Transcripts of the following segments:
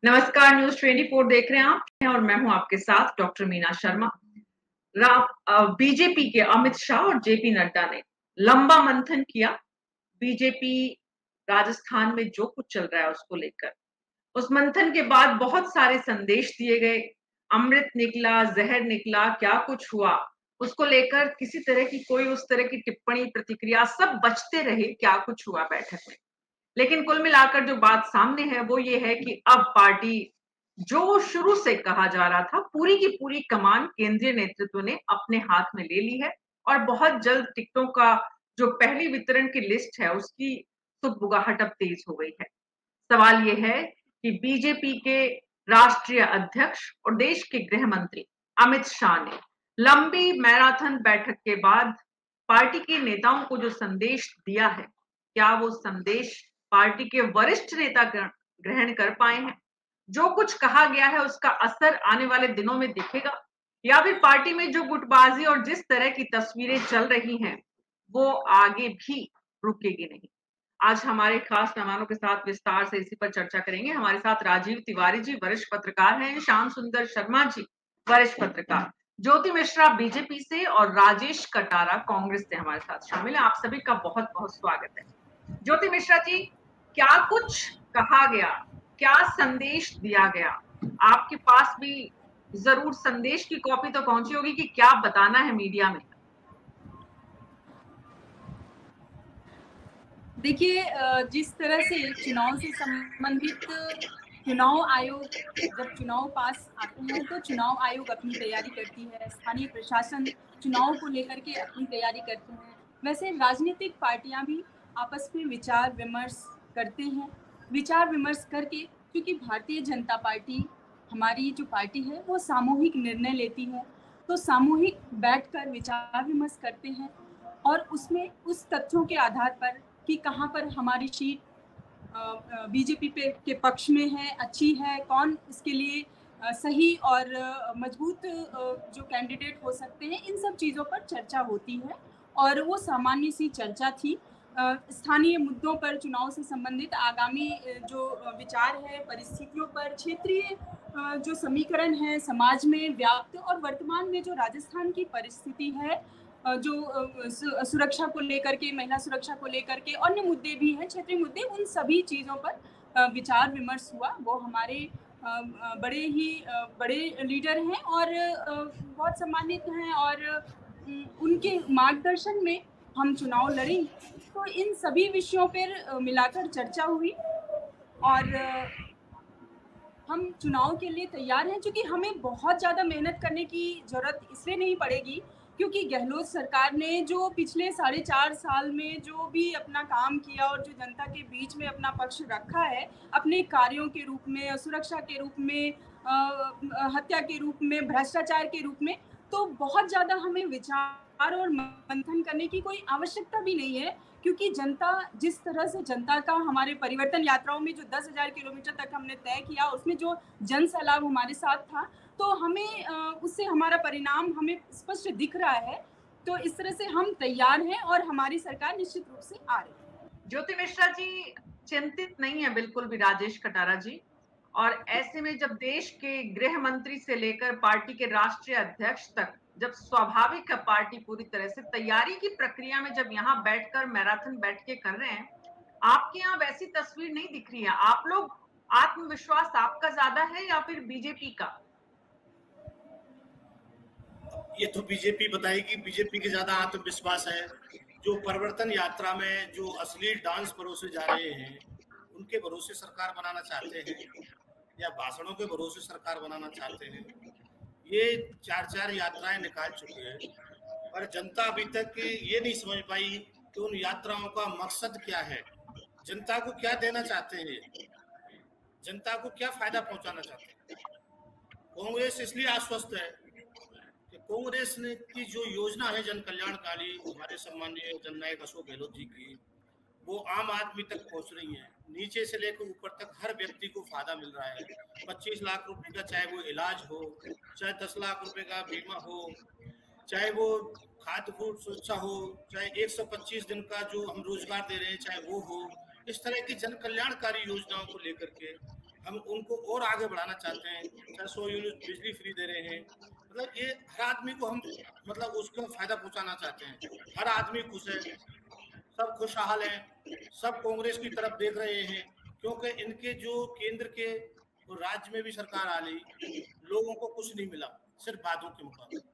नमस्कार, न्यूज़ 24 देख रहे हैं आप और मैं हूँ आपके साथ डॉक्टर मीना शर्मा। बीजेपी के अमित शाह और जेपी नड्डा ने लंबा मंथन किया। बीजेपी राजस्थान में जो कुछ चल रहा है उसको लेकर। उस मंथन के बाद बहुत सारे संदेश दिए गए। अमृत निकला, ज़हर निकला, क्या कुछ हुआ, उसको लेकर किसी तरह की कोई उस तरह की टिप्पणी, प्रतिक्रिया सब बचते रहे, क्या कुछ हुआ बैठक में। लेकिन कुल मिलाकर जो बात सामने है वो ये है कि अब पार्टी जो शुरू से कहा जा रहा था पूरी की पूरी कमान केंद्रीय नेतृत्व ने अपने हाथ में ले ली है और बहुत जल्द टिकटों का जो पहली वितरण की लिस्ट है उसकी सुगबुगाहट अब तेज हो गई है। सवाल ये है कि बीजेपी के राष्ट्रीय अध्यक्ष और देश के गृह मंत्री अमित शाह ने लंबी मैराथन बैठक के बाद पार्टी के नेताओं को जो संदेश दिया है, क्या वो संदेश पार्टी के वरिष्ठ नेता ग्रहण कर पाए हैं? जो कुछ कहा गया है उसका असर आने वाले दिनों में दिखेगा या फिर पार्टी में जो गुटबाजी और जिस तरह की तस्वीरें चल रही हैं वो आगे भी रुकेगी नहीं। आज हमारे खास मेहमानों के साथ विस्तार से इसी पर चर्चा करेंगे। हमारे साथ राजीव तिवारी जी वरिष्ठ पत्रकार हैं, श्याम सुंदर शर्मा जी वरिष्ठ पत्रकार, ज्योति मिश्रा बीजेपी से और राजेश कटारा कांग्रेस से हमारे साथ शामिल है। आप सभी का बहुत-बहुत स्वागत है। ज्योति मिश्रा जी, क्या कुछ कहा गया, क्या संदेश दिया गया? आपके पास भी जरूर संदेश की कॉपी तो पहुंची होगी कि क्या बताना है मीडिया में। देखिए, जिस तरह से चुनाव से संबंधित चुनाव आयोग जब चुनाव पास आते हैं तो चुनाव आयोग अपनी तैयारी करती है, स्थानीय प्रशासन चुनाव को लेकर के अपनी तैयारी करते हैं। वैसे राजनीतिक पार्टियां भी आपस में विचार विमर्श करते हैं। विचार विमर्श करके, क्योंकि भारतीय जनता पार्टी हमारी जो पार्टी है वो सामूहिक निर्णय लेती है, तो सामूहिक बैठकर विचार विमर्श करते हैं और उसमें उस तथ्यों के आधार पर कि कहाँ पर हमारी सीट बीजेपी के पक्ष में है, अच्छी है, कौन इसके लिए सही और मजबूत जो कैंडिडेट हो सकते हैं, इन सब चीज़ों पर चर्चा होती है। और वो सामान्य सी चर्चा थी। स्थानीय मुद्दों पर, चुनाव से संबंधित आगामी जो विचार है, परिस्थितियों पर, क्षेत्रीय जो समीकरण है समाज में व्याप्त, और वर्तमान में जो राजस्थान की परिस्थिति है, जो सुरक्षा को लेकर के, महिला सुरक्षा को लेकर के, अन्य मुद्दे भी हैं, क्षेत्रीय मुद्दे, उन सभी चीज़ों पर विचार विमर्श हुआ। वो हमारे बड़े लीडर हैं और बहुत सम्मानित हैं, और उनके मार्गदर्शन में हम चुनाव लड़ेंगे। तो इन सभी विषयों पर मिलाकर चर्चा हुई और हम चुनाव के लिए तैयार हैं, क्योंकि हमें बहुत ज़्यादा मेहनत करने की ज़रूरत इसलिए नहीं पड़ेगी क्योंकि गहलोत सरकार ने जो पिछले 4.5 साल में जो भी अपना काम किया और जो जनता के बीच में अपना पक्ष रखा है, अपने कार्यों के रूप में, सुरक्षा के रूप में, हत्या के रूप में, भ्रष्टाचार के रूप में, तो बहुत ज़्यादा हमें विचार और मंथन करने की कोई आवश्यकता भी नहीं है, क्योंकि जनता जिस तरह से, जनता का हमारे परिवर्तन यात्राओं में जो 10,000 किलोमीटर तक हमने तय किया, उसमें जो जन सैलाब हमारे साथ था, तो हमें उससे हमारा परिणाम हमें स्पष्ट दिख रहा है। तो इस तरह से हम तैयार हैं और हमारी सरकार निश्चित रूप से आ रही है। ज्योति मिश्रा जी चिंतित नहीं है बिल्कुल भी राजेश कटारा जी, और ऐसे में जब देश के गृह मंत्री से लेकर पार्टी के राष्ट्रीय अध्यक्ष तक, जब स्वाभाविक है पार्टी पूरी तरह से तैयारी की प्रक्रिया में जब यहाँ बैठकर मैराथन बैठ के कर रहे हैं, आपके यहाँ वैसी तस्वीर नहीं दिख रही है। आप लोग, आत्मविश्वास आपका ज्यादा है या फिर बीजेपी का? ये तो बीजेपी बताएगी, बीजेपी के ज्यादा आत्मविश्वास है। जो परिवर्तन यात्रा में जो असली डांस परोसे जा रहे हैं, उनके भरोसे सरकार बनाना चाहते हैं या भाषणों के भरोसे सरकार बनाना चाहते हैं। ये 4 यात्राएं निकाल चुके हैं, पर जनता अभी तक ये नहीं समझ पाई कि उन यात्राओं का मकसद क्या है, जनता को क्या देना चाहते हैं, जनता को क्या फायदा पहुंचाना चाहते हैं। कांग्रेस इसलिए आश्वस्त है कि कांग्रेस ने की जो योजना है जन कल्याणकारी, हमारे सम्मानीय जननायक अशोक गहलोत जी की, वो आम आदमी तक पहुंच रही है। नीचे से लेकर ऊपर तक हर व्यक्ति को फायदा मिल रहा है। 25 लाख रुपए का चाहे वो इलाज हो, चाहे 10 लाख रुपए का बीमा हो, चाहे वो खाद्य फूड सुरक्षा हो, चाहे 125 दिन का जो हम रोजगार दे रहे हैं चाहे वो हो, इस तरह की जन कल्याणकारी योजनाओं को लेकर के हम उनको और आगे बढ़ाना चाहते हैं, चाहे 100 यूनिट बिजली फ्री दे रहे हैं। मतलब ये हर आदमी को हम मतलब उसको फायदा पहुंचाना चाहते हैं। हर आदमी खुश है, सब खुशहाल हैं, सब कांग्रेस की तरफ देख रहे हैं, क्योंकि इनके जो केंद्र के और राज्य में भी सरकार आ गई, लोगों को कुछ नहीं मिला, सिर्फ वादों के मुकाबले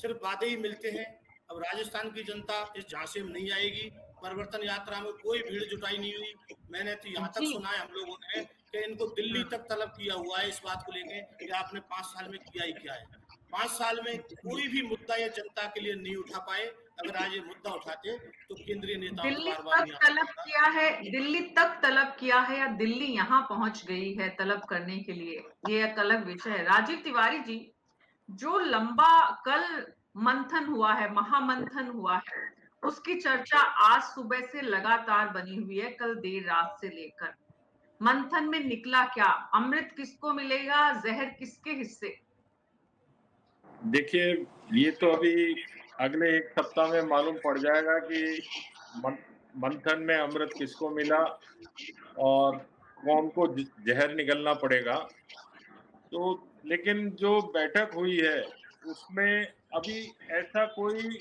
सिर्फ वादे ही मिलते हैं। अब राजस्थान की जनता इस झांसे में नहीं आएगी। परिवर्तन यात्रा में कोई भीड़ जुटाई नहीं हुई। मैंने तो यहाँ तक जी सुना है हम लोगों ने कि इनको दिल्ली तक तलब किया हुआ है इस बात को लेके कि आपने 5 साल में किया ही क्या है। 5 साल में कोई भी मुद्दा ये जनता के लिए नहीं उठा पाए। अगर आज ये मुद्दा उठाते तो केंद्रीय नेताओं को दिल्ली बार बार तक नहीं तलब आना किया है, दिल्ली तक तलब किया है या दिल्ली यहाँ पहुंच गई है तलब करने के लिए, ये एक अलग विषय है। राजीव तिवारी जी, जो लंबा कल मंथन हुआ है, महामंथन हुआ है, उसकी चर्चा आज सुबह से लगातार बनी हुई है, कल देर रात से लेकर। मंथन में निकला क्या? अमृत किसको मिलेगा, जहर किसके हिस्से? देखिए, ये तो अभी अगले 1 सप्ताह में मालूम पड़ जाएगा कि मंथन में अमृत किसको मिला और कौन को जहर निगलना पड़ेगा। तो लेकिन जो बैठक हुई है उसमें अभी ऐसा कोई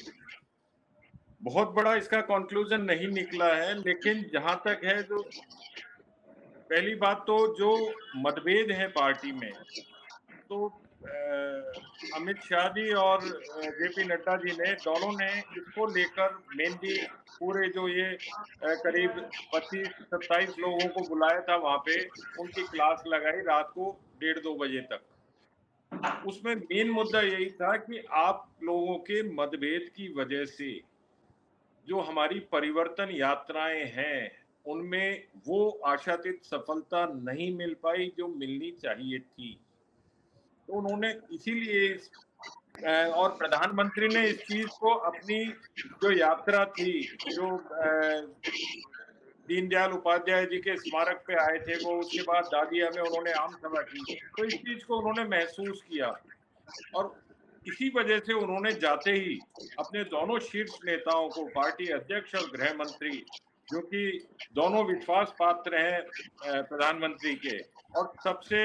बहुत बड़ा इसका कंक्लूजन नहीं निकला है। लेकिन जहां तक है, जो पहली बात तो जो मतभेद है पार्टी में, तो अमित शाह जी और जेपी नड्डा जी ने दोनों ने इसको लेकर मेनली पूरे जो ये करीब 25-27 लोगों को बुलाया था वहां पे, उनकी क्लास लगाई रात को 1:30-2 बजे तक। उसमें मेन मुद्दा यही था कि आप लोगों के मतभेद की वजह से जो हमारी परिवर्तन यात्राएं हैं उनमें वो आशातीत सफलता नहीं मिल पाई जो मिलनी चाहिए थी। तो उन्होंने इसीलिए और प्रधानमंत्री ने इस चीज को अपनी जो यात्रा थी, जो दीनदयाल उपाध्याय जी के स्मारक पे आए थे वो, उसके बाद दादिया में उन्होंने आम सभा की, तो इस चीज को उन्होंने महसूस किया और इसी वजह से उन्होंने जाते ही अपने दोनों शीर्ष नेताओं को, पार्टी अध्यक्ष और गृह मंत्री, जो कि दोनों विश्वास पात्र हैं प्रधानमंत्री के और सबसे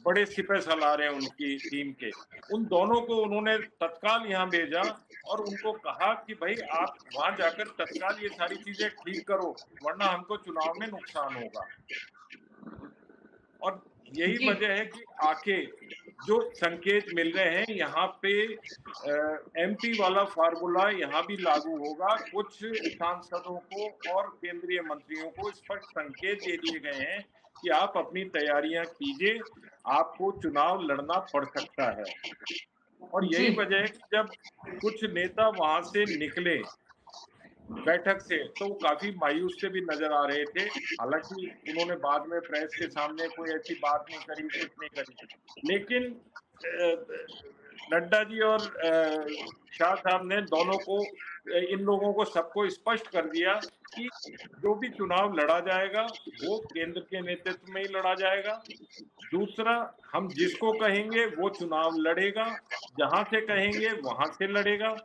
बड़े सिपहसालार हैं उनकी टीम के, उन दोनों को उन्होंने तत्काल यहाँ भेजा और उनको कहा कि भाई आप वहां जाकर तत्काल ये सारी चीजें ठीक करो, वरना हमको चुनाव में नुकसान होगा। और यही वजह है कि आके जो संकेत मिल रहे हैं यहाँ पे एमपी वाला फार्मूला यहाँ भी लागू होगा। कुछ सांसदों को और केंद्रीय मंत्रियों को स्पष्ट संकेत दे दिए गए हैं कि आप अपनी तैयारियां कीजिए, आपको चुनाव लड़ना पड़ सकता है। और यही वजह है कि जब कुछ नेता वहां से निकले बैठक से तो वो काफी मायूस से भी नजर आ रहे थे। हालांकि उन्होंने बाद में प्रेस के सामने कोई ऐसी बात नहीं करी, कुछ नहीं करी, लेकिन नड्डा जी और शाह साहब ने दोनों को, इन लोगों को, सबको स्पष्ट कर दिया कि जो भी चुनाव लड़ा जाएगा वो केंद्र के नेतृत्व में ही लड़ा जाएगा। दूसरा, हम जिसको कहेंगे वो चुनाव लड़ेगा, जहां से कहेंगे वहां से लड़ेगा।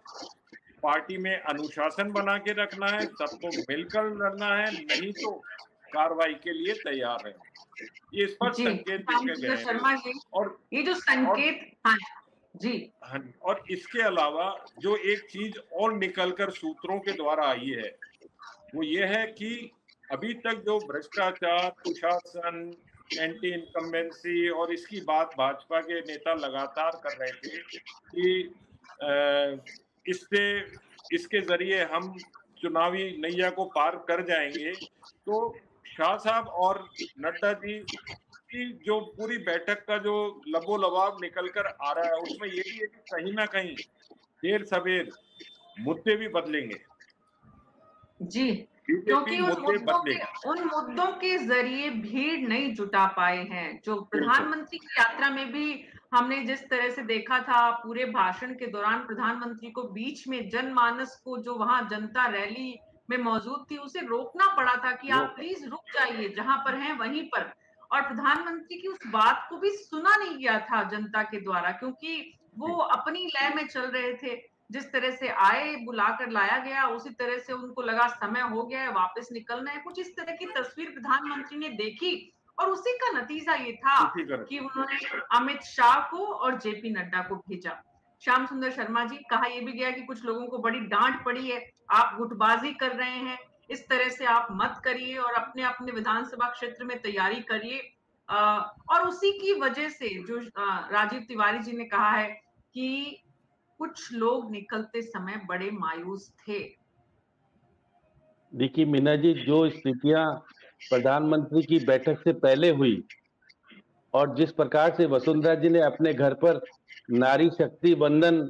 पार्टी में अनुशासन बना के रखना है, सबको मिलकर लड़ना है, नहीं तो कार्रवाई के लिए तैयार है। ये स्पष्ट संकेत दिए गए हैं। और ये जो संकेत, हाँ जी, हाँ, और इसके अलावा जो एक चीज और निकलकर सूत्रों के द्वारा आई है वो ये है कि अभी तक जो भ्रष्टाचार, कुशासन, एंटी इनकम्बेंसी और इसकी बात भाजपा के नेता लगातार कर रहे थे कि इसके जरिए हम चुनावी नैया को पार कर जाएंगे, तो शाह साहब और नड्डा जी की जो पूरी बैठक का जो लबोलबाब निकल कर आ रहा है उसमें ये भी है कि कहीं ना कहीं देर सवेर मुद्दे भी बदलेंगे जी, क्योंकि उन मुद्दों के जरिए भीड़ नहीं जुटा पाए हैं। जो प्रधानमंत्री की यात्रा में भी हमने जिस तरह से देखा था, पूरे भाषण के दौरान प्रधानमंत्री को बीच में जनमानस को, जो वहां जनता रैली में मौजूद थी, उसे रोकना पड़ा था कि आप प्लीज रुक जाइए, जहां पर हैं वहीं पर। और प्रधानमंत्री की उस बात को भी सुना नहीं गया था जनता के द्वारा, क्योंकि वो अपनी लय में चल रहे थे। जिस तरह से आए, बुलाकर लाया गया, उसी तरह से उनको लगा समय हो गया है, वापस निकलना है। कुछ इस तरह की तस्वीर प्रधानमंत्री ने देखी और उसी का नतीजा ये था कि उन्होंने अमित शाह को और जेपी नड्डा को भेजा। श्याम सुंदर शर्मा जी, कहा यह भी गया कि कुछ लोगों को बड़ी डांट पड़ी है, आप गुटबाजी कर रहे हैं, इस तरह से आप मत करिए और अपने अपने विधानसभा क्षेत्र में तैयारी करिए। और उसी की वजह से जो राजीव तिवारी जी ने कहा है कि कुछ लोग निकलते समय बड़े मायूस थे। देखिए मीना जी, जो स्थितियां प्रधानमंत्री की बैठक से पहले हुई और जिस प्रकार से वसुंधरा जी ने अपने घर पर नारी शक्ति बंधन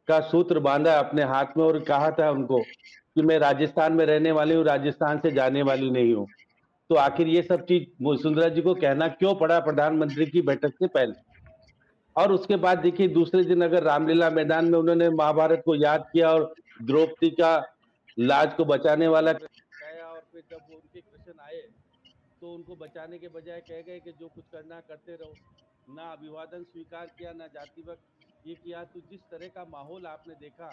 का सूत्र बांधा अपने हाथ में और कहा था उनको कि मैं राजस्थान में रहने वाली हूँ, राजस्थान से जाने वाली नहीं हूँ, तो आखिर ये सब चीज वसुंधरा जी को कहना क्यों पड़ा प्रधानमंत्री की बैठक से पहले? और उसके बाद देखिए दूसरे दिन अगर रामलीला मैदान में उन्होंने महाभारत को याद किया और द्रौपदी का लाज को बचाने वाला कहा, और फिर जब उनके कृष्ण आए तो उनको बचाने के बजाय कह गए कि जो कुछ करना करते रहो, ना अभिवादन स्वीकार किया, ना जाति वक्त ये किया। तो जिस तरह का माहौल आपने देखा,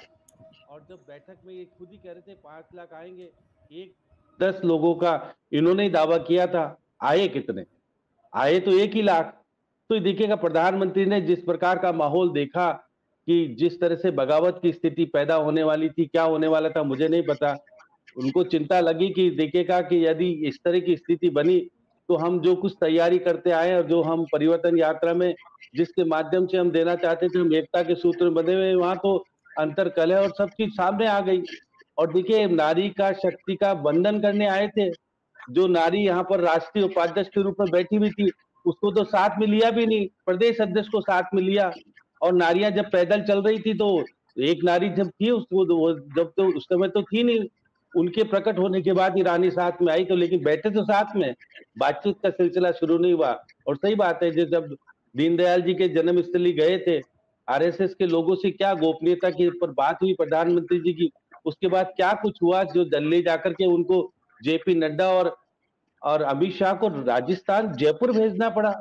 और जब बैठक में ये खुद ही कह रहे थे 5 लाख आएंगे, 10 लोगों का इन्होंने ही दावा किया था, आए कितने? आए तो 1 ही लाख। तो देखिएगा प्रधानमंत्री ने जिस प्रकार का माहौल देखा कि जिस तरह से बगावत की स्थिति पैदा होने वाली थी, क्या होने वाला था मुझे नहीं पता, उनको चिंता लगी कि देखिएगा कि यदि इस तरह की स्थिति बनी तो हम जो कुछ तैयारी करते आए और जो हम परिवर्तन यात्रा में जिसके माध्यम से हम देना चाहते थे, हम एकता के सूत्र में बंधे हुए, वहां तो अंतर कलह और सब चीज सामने आ गई। और देखिए नारी का शक्ति का बंधन करने आए थे, जो नारी यहाँ पर राष्ट्रीय उपाध्यक्ष के रूप में बैठी हुई थी उसको तो साथ में लिया भी नहीं, प्रदेश अध्यक्ष को साथ में लिया। और नारियां जब पैदल चल रही थी तो एक नारी जब थी उसको जब तो उस समय तो थी नहीं, उनके प्रकट होने के बाद ही रानी साथ में आई, तो लेकिन बैठे तो साथ में, बातचीत का सिलसिला शुरू नहीं हुआ। और सही बात है, जब दीनदयाल जी के जन्मस्थली गए थे, आरएसएस के लोगों से क्या गोपनीयता के ऊपर बात हुई प्रधानमंत्री जी की, उसके बाद क्या कुछ हुआ जो दिल्ली जाकर के उनको जेपी नड्डा और अमित शाह को राजस्थान जयपुर भेजना पड़ा।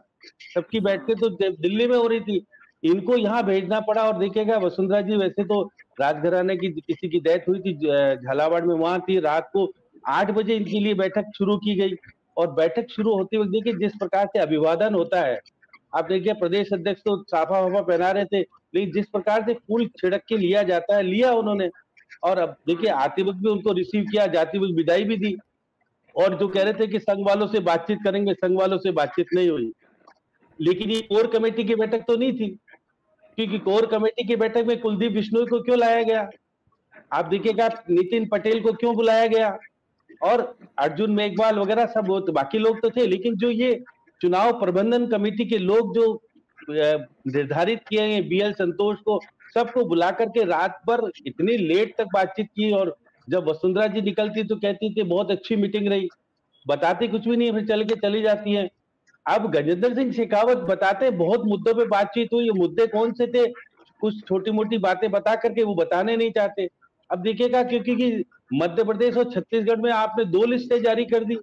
सबकी बैठकें तो दिल्ली में हो रही थी, इनको यहाँ भेजना पड़ा। और देखिएगा वसुंधरा जी वैसे तो राजघराने की किसी की डेथ हुई थी झालावाड़ में, वहां थी, रात को 8 बजे इनके लिए बैठक शुरू की गई। और बैठक शुरू होते वक्त देखिए जिस प्रकार से अभिवादन होता है, आप देखिए प्रदेश अध्यक्ष तो साफा वाफा पहना रहे थे, लेकिन जिस प्रकार से फूल छिड़क के लिया जाता है, लिया उन्होंने। और अब देखिए आते वक्त भी उनको रिसीव किया, जाते वक्त विदाई भी दी। और जो कह रहे थे कि संघ वालों से बातचीत करेंगे, संघ वालों से बातचीत नहीं हुई। लेकिन ये कोर कमेटी की बैठक तो नहीं थी, क्योंकि कोर कमेटी की बैठक में कुलदीप बिश्नोई को क्यों लाया गया? आप देखिएगा नितिन पटेल को क्यों बुलाया गया? और अर्जुन मेघवाल वगैरह सब बाकी लोग तो थे, लेकिन जो ये चुनाव प्रबंधन कमेटी के लोग जो निर्धारित किए हैं, बीएल संतोष को, सबको बुला करके रात भर इतनी लेट तक बातचीत की। और जब वसुंधरा जी निकलती तो कहती थी बहुत अच्छी मीटिंग रही, बताती कुछ भी नहीं, फिर चल के चली जाती है। अब गजेंद्र सिंह शेखावत बताते बहुत मुद्दों पे बातचीत हुई, मुद्दे कौन से थे, कुछ छोटी मोटी बातें बता करके वो बताने नहीं चाहते। अब देखिएगा क्योंकि मध्य प्रदेश और छत्तीसगढ़ में आपने 2 लिस्टें जारी कर दी,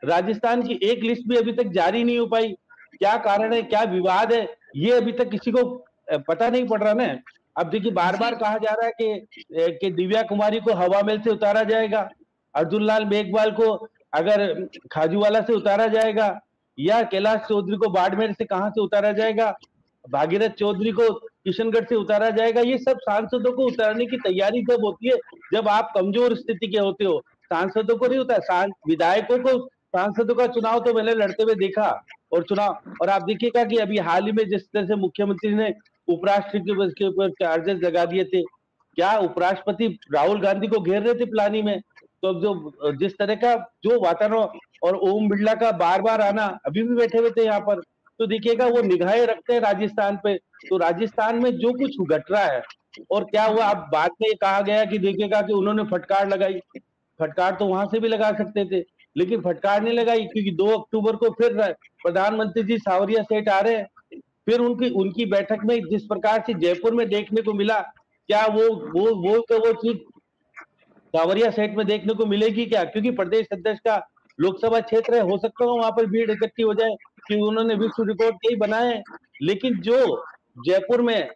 राजस्थान की 1 लिस्ट भी अभी तक जारी नहीं हो पाई। क्या कारण है, क्या विवाद है, ये अभी तक किसी को पता नहीं पड़ रहा ना। अब देखिए बार बार कहा जा रहा है कि दिव्या कुमारी को हवा महल से उतारा जाएगा, अर्जुन लाल मेघवाल को अगर खाजूवाला से उतारा जाएगा, या कैलाश चौधरी को बाड़मेर से कहां से उतारा जाएगा, भागीरथ चौधरी को किशनगढ़ से उतारा जाएगा। ये सब सांसदों को उतारने की तैयारी जब होती है जब आप कमजोर स्थिति के होते हो, सांसदों को नहीं होता। विधायकों को सांसदों का चुनाव तो मैंने लड़ते हुए देखा और चुनाव। और आप देखिएगा कि अभी हाल ही में जिस तरह से मुख्यमंत्री ने उपराष्ट्रपति के ऊपर चार्जेस लगा दिए थे, क्या उपराष्ट्रपति राहुल गांधी को घेर रहे थे प्लानी में? तो जो जिस तरह का जो वातावरण, और ओम बिरला का बार बार आना, अभी भी बैठे हुए थे यहाँ पर, तो देखिएगा वो निगाहें रखते हैं राजस्थान पे। तो राजस्थान में जो कुछ घट रहा है और क्या हुआ, अब बाद में कहा गया कि देखिएगा कि उन्होंने फटकार लगाई, फटकार तो वहां से भी लगा सकते थे, लेकिन फटकार नहीं लगाई, क्योंकि 2 अक्टूबर को फिर प्रधानमंत्री जी सावरिया सेठ आ रहे हैं। फिर उनकी बैठक में जिस प्रकार से जयपुर में देखने को मिला, क्या वो चीज सावरिया सेठ में देखने को मिलेगी क्या? क्योंकि प्रदेश अध्यक्ष का लोकसभा क्षेत्र है, हो सकता है वहां पर भीड़ इकट्ठी हो जाए कि उन्होंने विश्व रिकॉर्ड कई बनाए। लेकिन जो जयपुर में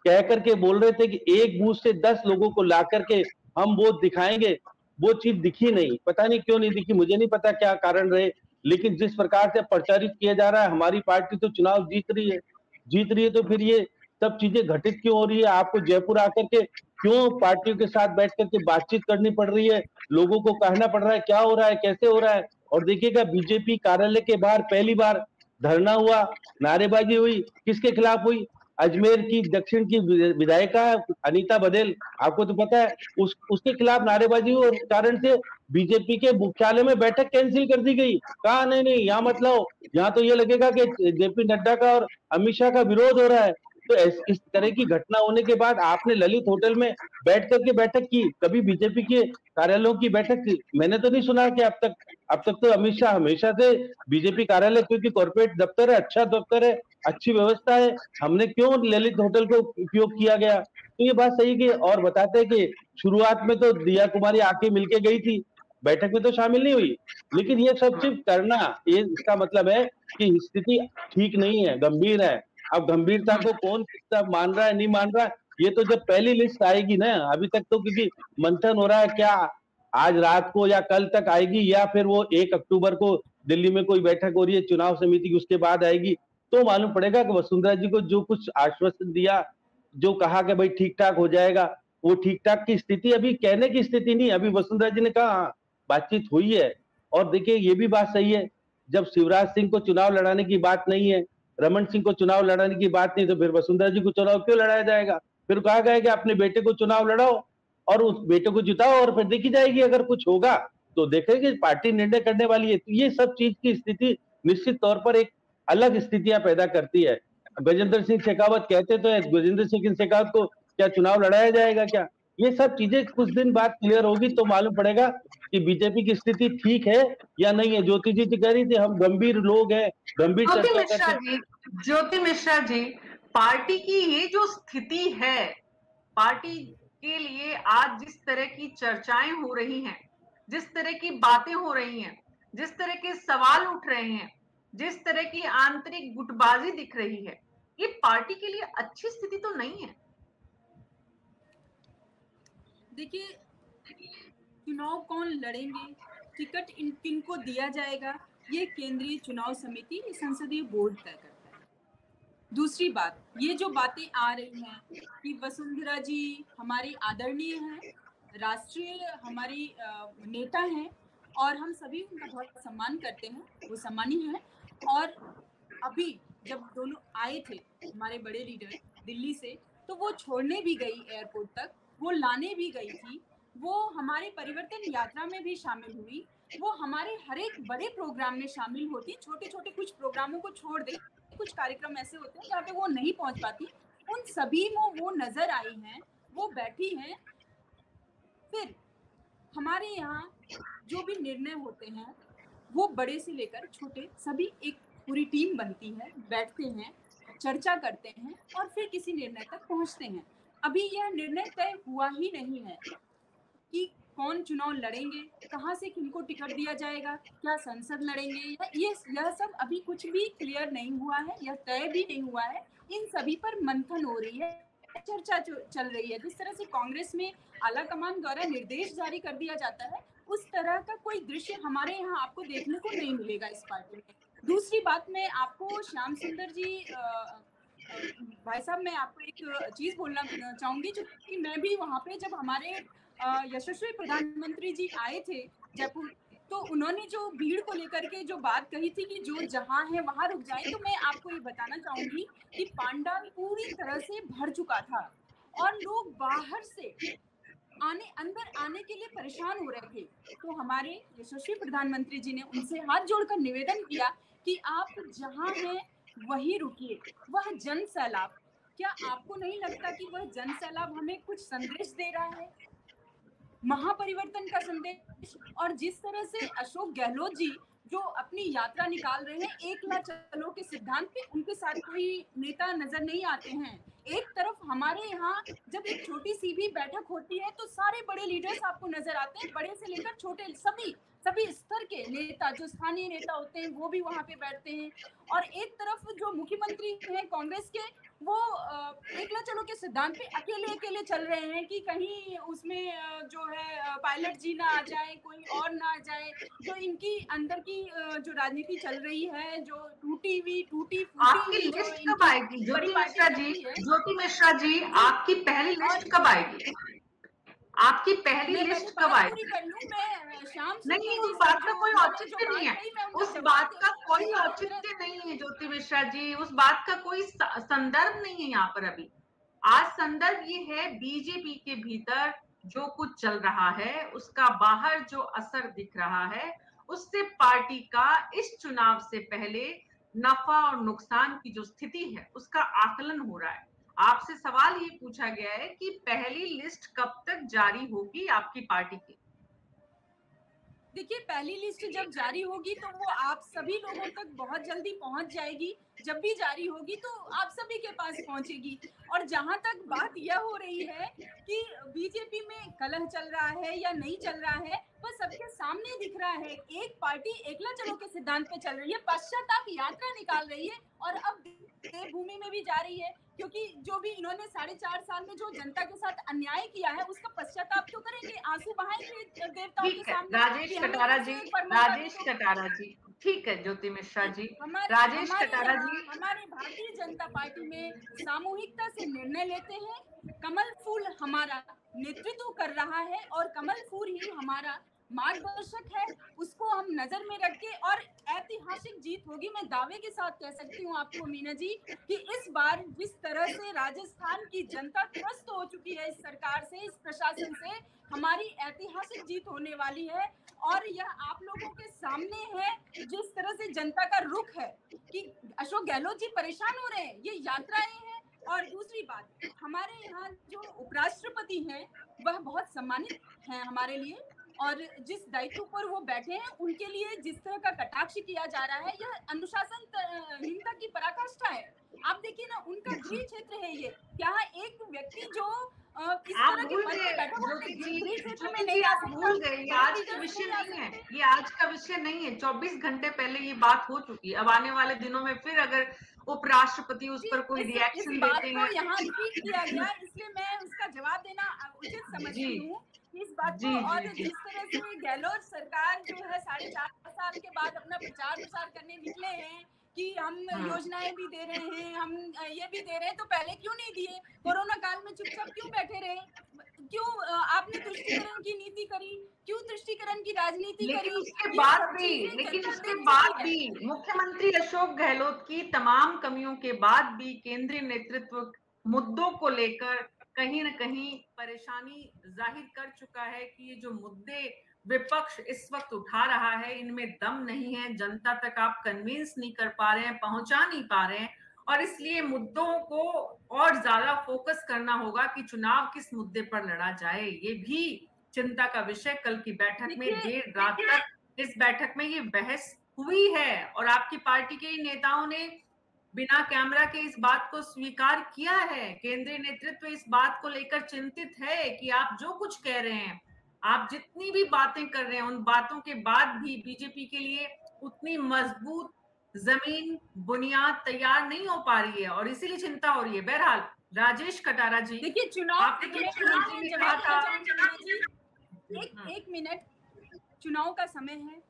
कह करके बोल रहे थे कि एक बूथ से 10 लोगों को ला करके हम वोट दिखाएंगे, वो चीज दिखी नहीं। पता नहीं क्यों नहीं दिखी, मुझे नहीं पता क्या कारण रहे, लेकिन जिस प्रकार से प्रचारित किया जा रहा है हमारी पार्टी तो चुनाव जीत रही है, तो फिर ये सब चीजें घटित क्यों हो रही है? आपको जयपुर आकर के क्यों पार्टियों के साथ बैठ करके बातचीत करनी पड़ रही है? लोगों को कहना पड़ रहा है क्या हो रहा है, कैसे हो रहा है? और देखिएगा बीजेपी कार्यालय के बाहर पहली बार धरना हुआ, नारेबाजी हुई, किसके खिलाफ हुई? अजमेर की दक्षिण की विधायिका अनीता बघेल, आपको तो पता है, उसके खिलाफ नारेबाजी हुई और उस कारण से बीजेपी के मुख्यालय में बैठक कैंसिल कर दी गई। कहा नहीं यहाँ मत लाओ, यहाँ तो ये लगेगा कि जेपी नड्डा का और अमित शाह का विरोध हो रहा है। तो इस तरह की घटना होने के बाद आपने ललित होटल में बैठ करके बैठक की, कभी बीजेपी के कार्यालयों की बैठक की मैंने तो नहीं सुना कि अब तक तो अमित शाह हमेशा से बीजेपी कार्यालय, क्योंकि कॉर्पोरेट दफ्तर है, अच्छा दफ्तर है, अच्छी व्यवस्था है, हमने क्यों ललित होटल को उपयोग किया गया? तो ये बात सही कि और बताते हैं कि शुरुआत में तो दिया कुमारी आके मिलके गई थी, बैठक में तो शामिल नहीं हुई, लेकिन ये सब सिर्फ करना, ये इसका मतलब है कि स्थिति ठीक नहीं है, गंभीर है। अब गंभीरता को कौन कितना मान रहा है नहीं मान रहा है, ये तो जब पहली लिस्ट आएगी ना, अभी तक तो क्योंकि मंथन हो रहा है, क्या आज रात को या कल तक आएगी या फिर वो 1 अक्टूबर को दिल्ली में कोई बैठक हो रही है चुनाव समिति की, उसके बाद आएगी, तो मालूम पड़ेगा कि वसुंधरा जी को जो कुछ आश्वासन दिया, जो कहा कि भाई ठीक ठाक हो जाएगा, वो ठीक ठाक की स्थिति अभी कहने की स्थिति नहीं। अभी वसुंधरा जी ने कहा हाँ बातचीत हुई है। और देखिए ये भी बात सही है, जब शिवराज सिंह को चुनाव लड़ाने की बात नहीं है, रमन सिंह को चुनाव लड़ाने की बात नहीं, तो फिर वसुंधरा जी को चुनाव क्यों लड़ाया जाएगा? फिर कहा गया कि अपने बेटे को चुनाव लड़ाओ और उस बेटे को जिताओ और फिर देखी जाएगी, अगर कुछ होगा तो देखेंगे, पार्टी निर्णय करने वाली है। तो ये सब चीज की स्थिति निश्चित तौर पर एक अलग स्थितियां पैदा करती है। गजेंद्र सिंह शेखावत कहते तो है, गजेंद्र सिंह शेखावत को क्या चुनाव लड़ाया जाएगा क्या? ये सब चीजें कुछ दिन बाद क्लियर होगी तो मालूम पड़ेगा कि बीजेपी की स्थिति ठीक है या नहीं है। ज्योति जी कह रही थी हम गंभीर लोग हैं, गंभीर चर्चा करते हैं। ज्योति मिश्रा जी, पार्टी की ये जो स्थिति है, पार्टी के लिए आज जिस तरह की चर्चाएं हो रही हैं, जिस तरह की बातें हो रही हैं, जिस तरह के सवाल उठ रहे हैं, जिस तरह की आंतरिक गुटबाजी दिख रही है, ये पार्टी के लिए अच्छी स्थिति तो नहीं है। देखिए, चुनाव कौन लड़ेंगे, टिकट किनको दिया जाएगा, ये केंद्रीय चुनाव समिति, संसदीय बोर्ड तय करता है। दूसरी बात, ये जो बातें आ रही हैं कि वसुंधरा जी हमारी आदरणीय हैं, राष्ट्रीय हमारी नेता हैं और हम सभी उनका बहुत सम्मान करते हैं, वो सम्मानीय हैं। और अभी जब दोनों आए थे हमारे बड़े लीडर दिल्ली से, तो वो छोड़ने भी गई एयरपोर्ट तक, वो लाने भी गई थी, वो हमारे परिवर्तन यात्रा में भी शामिल हुई, वो हमारे हर एक बड़े प्रोग्राम में शामिल होती। छोटे छोटे कुछ प्रोग्रामों को छोड़ दे, कुछ कार्यक्रम ऐसे होते हैं जहाँ पे वो नहीं पहुंच पाती, उन सभी में वो नजर आई हैं, वो बैठी हैं। फिर हमारे यहाँ जो भी निर्णय होते हैं वो बड़े से लेकर छोटे सभी एक पूरी टीम बनती है, बैठते हैं, चर्चा करते हैं और फिर किसी निर्णय तक पहुंचते हैं। अभी यह निर्णय तय हुआ ही नहीं है कि कौन चुनाव लड़ेंगे, कहाँ से किनको टिकट दिया जाएगा, क्या संसद लड़ेंगे, यह सब अभी कुछ भी क्लियर नहीं हुआ है, यह तय भी नहीं हुआ है। इन सभी पर मंथन हो रही है, चर्चा चल रही है। जिस तरह से कांग्रेस में आला कमान द्वारा निर्देश जारी कर दिया जाता है, उस तरह का कोई दृश्य हमारे यहाँ आपको देखने को नहीं मिलेगा इस पार्टी में। दूसरी बात, मैं आपको श्याम सुंदर जी भाई साहब, मैं आपको एक चीज बोलना चाहूंगी, जो कि मैं भी वहाँ पे जब हमारे यशस्वी प्रधानमंत्री जी आए थे जयपुर, तो उन्होंने जो भीड़ को लेकर के जो बात कही थी कि जो जहां है वहां रुक जाए, तो मैं आपको ये बताना चाहूंगी कि पांडाल पूरी तरह से भर चुका था और लोग बाहर से अंदर आने के लिए परेशान हो रहे थे। तो हमारे यशस्वी प्रधानमंत्री जी ने उनसे हाथ जोड़कर निवेदन किया कि आप जहां हैं वहीं रुकिए। वह जन सैलाब, क्या आपको नहीं लगता कि वह जन सैलाब हमें कुछ संदेश दे रहा है, महापरिवर्तन का संदेश? और जिस तरह से अशोक गहलोत जी जो अपनी यात्रा निकाल रहे हैं, एकला चलो के सिद्धांत पे, उनके साथ कोई नेता नजर नहीं आते हैं। एक तरफ हमारे यहाँ जब एक छोटी सी भी बैठक होती है तो सारे बड़े लीडर्स आपको नजर आते हैं, बड़े से लेकर छोटे सभी, सभी स्तर के नेता, जो स्थानीय नेता होते हैं, वो भी वहाँ पे बैठते हैं। और एक तरफ जो मुख्यमंत्री हैं कांग्रेस के, वो एकला चलो के सिद्धांत पे अकेले अकेले चल रहे हैं कि कहीं उसमें जो है पायलट जी ना आ जाए, कोई और ना आ जाए। जो इनकी अंदर की जो राजनीति चल रही है, जो टूटी फूटी आपकी हुई जो लिस्ट कब इनकी आएगी बड़ी ज्योति पार्टी मिश्रा चल जी? रही है। ज्योति मिश्रा जी, आपकी पहली लिस्ट कब आएगी? आपकी पहली मैं लिस्ट पहले कब बात पूरी आएगी? कर लूं। मैं श्याम नहीं, सुंदर उस जी से बात का जो कोई उन्होंने जो औचित्य नहीं बात है। कही, मैं उनका उस जवाब बात का कोई पूरी तरह औचित्य नहीं है ज्योति मिश्रा जी, उस बात का कोई संदर्भ नहीं है यहाँ पर अभी। आज संदर्भ ये है बीजेपी के भीतर जो कुछ चल रहा है, उसका बाहर जो असर दिख रहा है, उससे पार्टी का इस चुनाव से पहले नफा और नुकसान की जो स्थिति है उसका आकलन हो रहा है। आपसे सवाल ये पूछा गया है कि पहली लिस्ट कब तक जारी होगी आपकी पार्टी की? देखिए, पहली लिस्ट जब जारी होगी तो वो आप सभी लोगों तक बहुत जल्दी पहुंच जाएगी। जब भी जारी होगी तो आप सभी के पास पहुंचेगी। और जहां तक बात यह हो रही है कि बीजेपी में कलह चल रहा है या नहीं चल रहा है, वह सबके सामने दिख रहा है। एक पार्टी एकला चलो के सिद्धांत पे चल रही है, पश्चाताप यात्रा निकाल रही है, और अब देवभूमि में भी जा रही है, क्योंकि जो भी इन्होंने 4.5 साल में जो जनता के साथ अन्याय किया है उसका पश्चाताप तो करेंगे, आंसू बहाएंगे देवताओं के ठीक है सामने। राजेश कटारा जी, राजेश कटारा जी, ठीक है ज्योति मिश्रा जी, राजेश कटारा जी। हमारे भारतीय जनता पार्टी में सामूहिकता से निर्णय लेते हैं। कमल फूल हमारा नेतृत्व कर रहा है और कमल फूल ही हमारा मार्गदर्शक है। उसको हम नजर में रख के, और ऐतिहासिक जीत होगी। मैं दावे के साथ कह सकती हूँ आपको मीना जी कि इस बार जिस तरह से राजस्थान की जनता त्रस्त हो चुकी है इस सरकार से, इस प्रशासन से, हमारी ऐतिहासिक जीत होने वाली है। और यह आप लोगों के सामने है, जिस तरह से जनता का रुख है कि अशोक गहलोत जी परेशान हो रहे हैं, ये यात्राएं हैं। और दूसरी बात, हमारे यहाँ जो उपराष्ट्रपति हैं वह बहुत सम्मानित हैं हमारे लिए, और जिस दायित्व पर वो बैठे हैं उनके लिए जिस तरह का कटाक्ष किया जा रहा है, यह अनुशासनहीनता की पराकाष्ठा है। आप देखिए ना, उनका गृह क्षेत्र है ये। यहाँ एक व्यक्ति जो इस तरह के पद पे बैठा हुआ गृह क्षेत्र में नहीं आ सकता। भूल गए, ये आज का विषय नहीं है, ये आज का विषय नहीं है। 24 घंटे पहले ये बात हो चुकी है। अब आने वाले दिनों में फिर अगर उपराष्ट्रपति उस पर कोई रिएक्शन देते हैं, यहाँ रिपीट किया गया, इसलिए मैं उसका जवाब देना उचित समझती हूँ इस बात को। और जिस तरह से गहलोत सरकार जो है 4.5 साल के बाद अपना प्रचार प्रसार करने निकले हैं कि हम योजनाएं भी दे रहे हैं, हम ये भी दे रहे हैं, तो पहले क्यों नहीं दिए? कोरोना काल में चुपचाप क्यों बैठे रहे? क्यों आपने तुष्टीकरण की नीति करी? क्यों तुष्टीकरण की राजनीति करी? लेकिन उसके बाद भी मुख्यमंत्री अशोक गहलोत की तमाम कमियों के बाद भी केंद्रीय नेतृत्व मुद्दों को लेकर कहीं न कहीं परेशानी जाहिर कर चुका है कि ये जो मुद्दे विपक्ष इस वक्त उठा रहा है इनमें दम नहीं है, जनता तक आप कन्विंस नहीं कर पा रहे हैं, पहुंचा नहीं पा रहे हैं, और इसलिए मुद्दों को और ज्यादा फोकस करना होगा कि चुनाव किस मुद्दे पर लड़ा जाए। ये भी चिंता का विषय कल की बैठक में देर रात तक इस बैठक में ये बहस हुई है, और आपकी पार्टी के नेताओं ने बिना कैमरा के इस बात को स्वीकार किया है। केंद्रीय नेतृत्व इस बात को लेकर चिंतित है कि आप जो कुछ कह रहे हैं, आप जितनी भी बातें कर रहे हैं, उन बातों के बाद भी बीजेपी के लिए उतनी मजबूत जमीन बुनियाद तैयार नहीं हो पा रही है, और इसीलिए चिंता हो रही है। बहरहाल राजेश कटारा जी, देखिए चुनाव एक मिनट, चुनाव का समय है,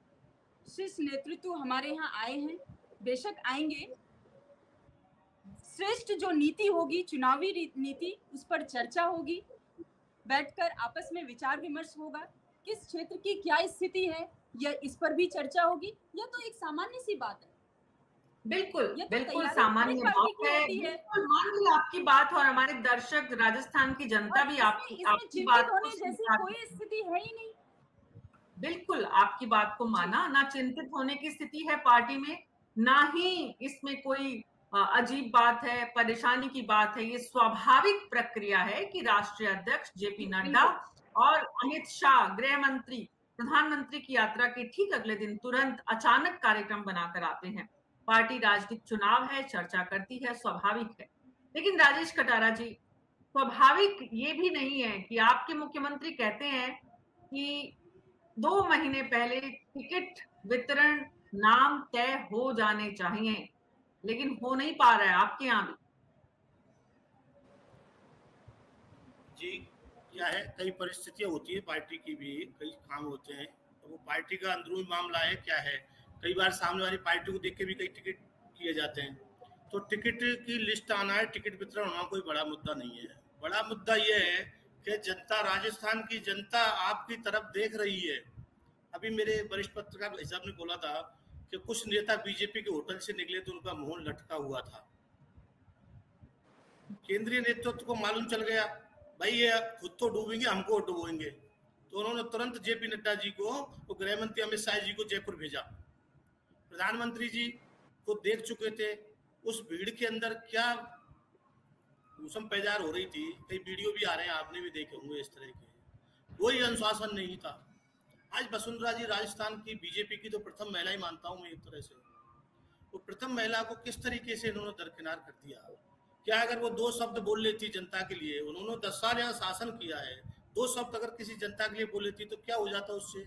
शीर्ष नेतृत्व हमारे यहाँ आए हैं, बेशक आएंगे। श्रेष्ठ जो नीति होगी, चुनावी नीति, उस पर चर्चा होगी, बैठकर आपस में विचार विमर्श होगा। किस क्षेत्र की क्या स्थिति है, यह इस पर भी चर्चा होगी। यह तो एक सामान्य सी बात है। बिल्कुल सामान्य बात है। बिल्कुल मान ली आपकी बात, और हमारे दर्शक, राजस्थान की जनता भी आपकी बात होने जैसी कोई स्थिति है ही नहीं। बिल्कुल आपकी बात को माना, ना चिंतित होने की स्थिति है पार्टी में, ना ही इसमें कोई अजीब बात है, परेशानी की बात है। ये स्वाभाविक प्रक्रिया है कि राष्ट्रीय अध्यक्ष जेपी नड्डा और अमित शाह, गृह मंत्री, प्रधानमंत्री की यात्रा के ठीक अगले दिन तुरंत अचानक कार्यक्रम बनाकर आते हैं। पार्टी राजनीतिक चुनाव है, चर्चा करती है, स्वाभाविक है। लेकिन राजेश कटारा जी, स्वाभाविक ये भी नहीं है कि आपके मुख्यमंत्री कहते हैं कि 2 महीने पहले टिकट वितरण नाम तय हो जाने चाहिए, लेकिन हो नहीं पा रहा है आपके यहाँ भी। जी, क्या है, कई परिस्थितियां होती है पार्टी की भी, कई काम होते हैं, तो वो पार्टी का अंदरूनी मामला है क्या है। कई बार सामने वाली पार्टी को देख के भी कई टिकट किए जाते हैं, तो टिकट की लिस्ट आना है, टिकट वितरण होना कोई बड़ा मुद्दा नहीं है। बड़ा मुद्दा ये है कि जनता, राजस्थान की जनता आपकी तरफ देख रही है। अभी मेरे वरिष्ठ पत्रकार भाई साहब ने बोला था कि कुछ नेता बीजेपी के होटल से निकले तो उनका मुंह लटका हुआ था। केंद्रीय नेतृत्व को मालूम चल गया भाई ये खुद तो डूबेंगे, हमको डुबोएंगे, तो उन्होंने तुरंत जेपी नड्डा जी को, वो गृह मंत्री अमित शाह जी को जयपुर भेजा। प्रधानमंत्री जी को देख चुके थे, उस भीड़ के अंदर क्या मौसम पैजार हो रही थी, कई वीडियो भी आ रहे हैं, आपने भी देखे होंगे इस तरह के। कोई अनुशासन नहीं था। आज वसुंधरा जी राजस्थान की बीजेपी की तो प्रथम महिला ही मानता हूं मैं एक तरह से। वो प्रथम महिला को किस तरीके से इन्होंने दरकिनार कर दिया। क्या अगर वो 2 शब्द बोल लेती जनता के लिए, उन्होंने 10 साल यहाँ शासन किया है, 2 शब्द अगर किसी जनता के लिए बोल लेती तो क्या हो जाता उससे।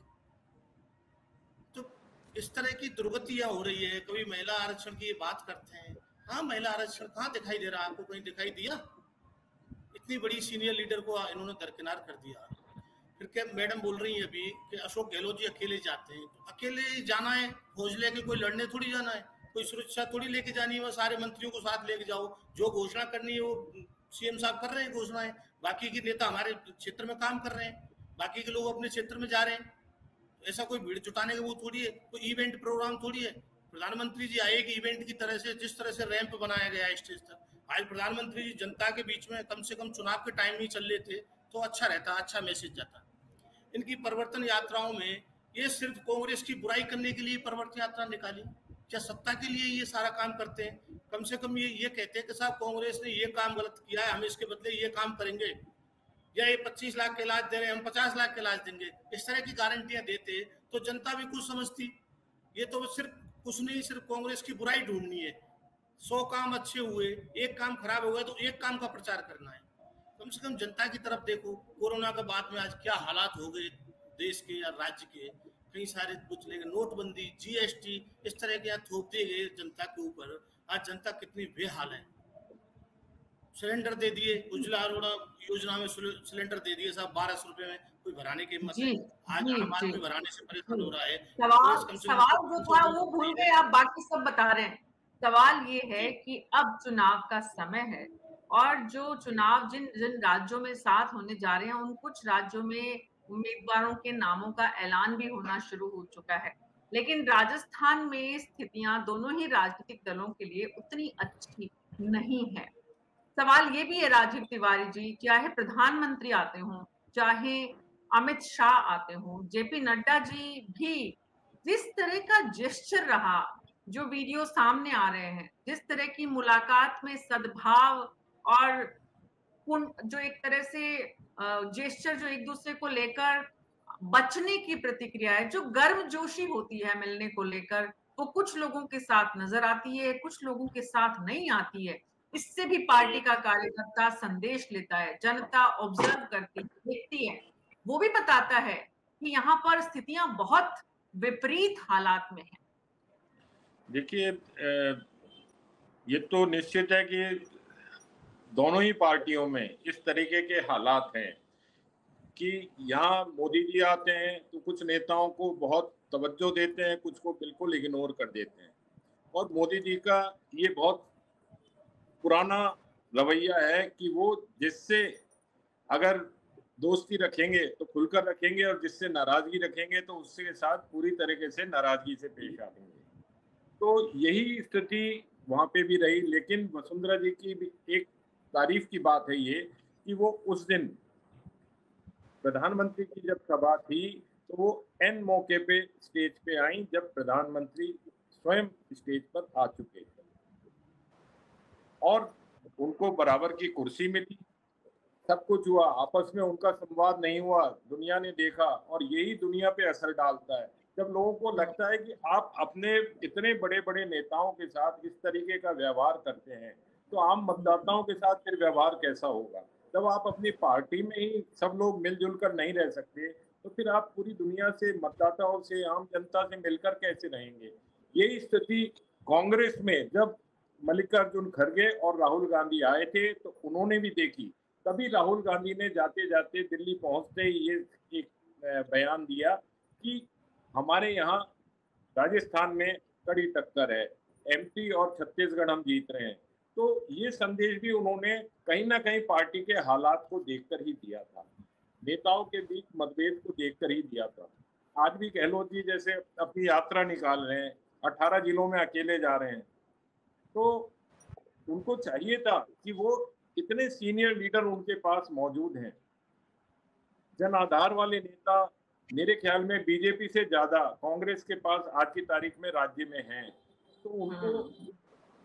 तो इस तरह की दुर्गतियां हो रही है। कभी महिला आरक्षण की बात करते हैं, हाँ महिला आरक्षण कहाँ दिखाई दे रहा, आपको कहीं दिखाई दिया? इतनी बड़ी सीनियर लीडर को इन्होंने दरकिनार कर दिया। फिर क्या मैडम बोल रही है अभी कि अशोक गहलोत जी अकेले जाते हैं, तो अकेले जाना है फौज लेके, कोई लड़ने थोड़ी जाना है, कोई सुरक्षा थोड़ी लेके जानी है, सारे मंत्रियों को साथ लेके जाओ, जो घोषणा करनी है वो सीएम साहब कर रहे हैं घोषणाएं, बाकी के नेता हमारे क्षेत्र में काम कर रहे हैं, बाकी के लोग अपने क्षेत्र में जा रहे हैं। तो ऐसा कोई भीड़ जुटाने का वो थोड़ी है, कोई इवेंट प्रोग्राम थोड़ी है। प्रधानमंत्री जी आए कि इवेंट की तरह से, जिस तरह से रैंप बनाया गया है स्टेज तक, आज प्रधानमंत्री जी जनता के बीच में कम से कम चुनाव के टाइम ही चल लेते तो अच्छा रहता, अच्छा मैसेज जाता। इनकी परिवर्तन यात्राओं में ये सिर्फ कांग्रेस की बुराई करने के लिए परिवर्तन यात्रा निकाली, क्या सत्ता के लिए ये सारा काम करते हैं? कम से कम ये कहते हैं कि साहब कांग्रेस ने ये काम गलत किया है, हम इसके बदले ये काम करेंगे, या ये 25 लाख के इलाज दे रहे हैं, हम 50 लाख के इलाज देंगे, इस तरह की गारंटियां देते तो जनता भी कुछ समझती। ये तो सिर्फ कुछ नहीं, सिर्फ कांग्रेस की बुराई ढूंढनी है। 100 काम अच्छे हुए, एक काम खराब हो गया तो एक काम का प्रचार करना है। कम से कम जनता की तरफ देखो। कोरोना के बाद में आज क्या हालात हो गए देश के या राज्य के, कई सारे कुछ लेके नोटबंदी, जीएसटी, इस तरह के थोप दिए गए जनता के ऊपर। आज जनता कितनी बेहाल है। सिलेंडर दे दिए, उज्ज्वला योजना में सिलेंडर दे दिए साहब 1200 रुपए में, कोई भराने की हिम्मत है? आज आम आदमी भराने से परेशान हो रहा है। सवाल जो था वो भूल गए आप, बाकी सब बता रहे हैं। सवाल ये है कि अब चुनाव का समय है, और जो चुनाव जिन जिन राज्यों में साथ होने जा रहे हैं, उन कुछ राज्यों में उम्मीदवारों के नामों का ऐलान भी होना शुरू हो चुका है। लेकिन राजस्थान में स्थितियां दोनों ही राजनीतिक दलों के लिए उतनी अच्छी नहीं है। सवाल ये भी है राजीव तिवारी जी, चाहे प्रधानमंत्री आते हों, चाहे अमित शाह आते हों, जेपी नड्डा जी भी, जिस तरह का जेस्चर रहा, जो वीडियो सामने आ रहे हैं, जिस तरह की मुलाकात में सद्भाव और जो एक तरह से जेस्चर जो एक दूसरे को लेकर बचने की प्रतिक्रिया है, जो गर्मजोशी होती है मिलने को लेकर, वो कुछ लोगों के साथ नजर आती है, कुछ लोगों के साथ नहीं आती है। इससे भी पार्टी का कार्यकर्ता संदेश लेता है, जनता ऑब्जर्व करती है, देखती है, वो भी बताता है कि यहाँ पर स्थितियां बहुत विपरीत हालात में है। देखिए, ये तो निश्चित है कि दोनों ही पार्टियों में इस तरीके के हालात हैं कि यहाँ मोदी जी आते हैं तो कुछ नेताओं को बहुत तवज्जो देते हैं, कुछ को बिल्कुल इग्नोर कर देते हैं। और मोदी जी का ये बहुत पुराना रवैया है कि वो जिससे अगर दोस्ती रखेंगे तो खुलकर रखेंगे, और जिससे नाराजगी रखेंगे तो उसके साथ पूरी तरीके से नाराजगी से पेश आएंगे। तो यही स्थिति वहां पे भी रही। लेकिन वसुंधरा जी की भी एक तारीफ की बात है ये कि वो उस दिन प्रधानमंत्री की जब सभा थी तो वो एन मौके पे स्टेज पे आई, जब प्रधानमंत्री स्वयं स्टेज पर आ चुके थे और उनको बराबर की कुर्सी मिली, सब कुछ हुआ, आपस में उनका संवाद नहीं हुआ, दुनिया ने देखा। और यही दुनिया पे असर डालता है जब लोगों को लगता है कि आप अपने इतने बड़े बड़े नेताओं के साथ इस तरीके का व्यवहार करते हैं तो आम मतदाताओं के साथ फिर व्यवहार कैसा होगा। जब आप अपनी पार्टी में ही सब लोग मिलजुल कर नहीं रह सकते तो फिर आप पूरी दुनिया से, मतदाताओं से, आम जनता से मिलकर कैसे रहेंगे? यही स्थिति कांग्रेस में जब मल्लिकार्जुन खड़गे और राहुल गांधी आए थे तो उन्होंने भी देखी। तभी राहुल गांधी ने जाते जाते दिल्ली पहुंचते ही ये एक बयान दिया कि हमारे यहाँ राजस्थान में कड़ी टक्कर है, एमपी और छत्तीसगढ़ हम जीत रहे हैं। तो ये संदेश भी उन्होंने कहीं ना कहीं पार्टी के हालात को देखकर ही दिया था, नेताओं के बीच मतभेद को देखकर ही दिया था। आज भी गहलोत जी जैसे अपनी यात्रा निकाल रहे हैं, 18 जिलों में अकेले जा रहे हैं, तो उनको चाहिए था कि वो इतने सीनियर लीडर उनके पास मौजूद हैं। जन आधार वाले नेता मेरे ख्याल में बीजेपी से ज्यादा कांग्रेस के पास आज की तारीख में राज्य में हैं, तो उनको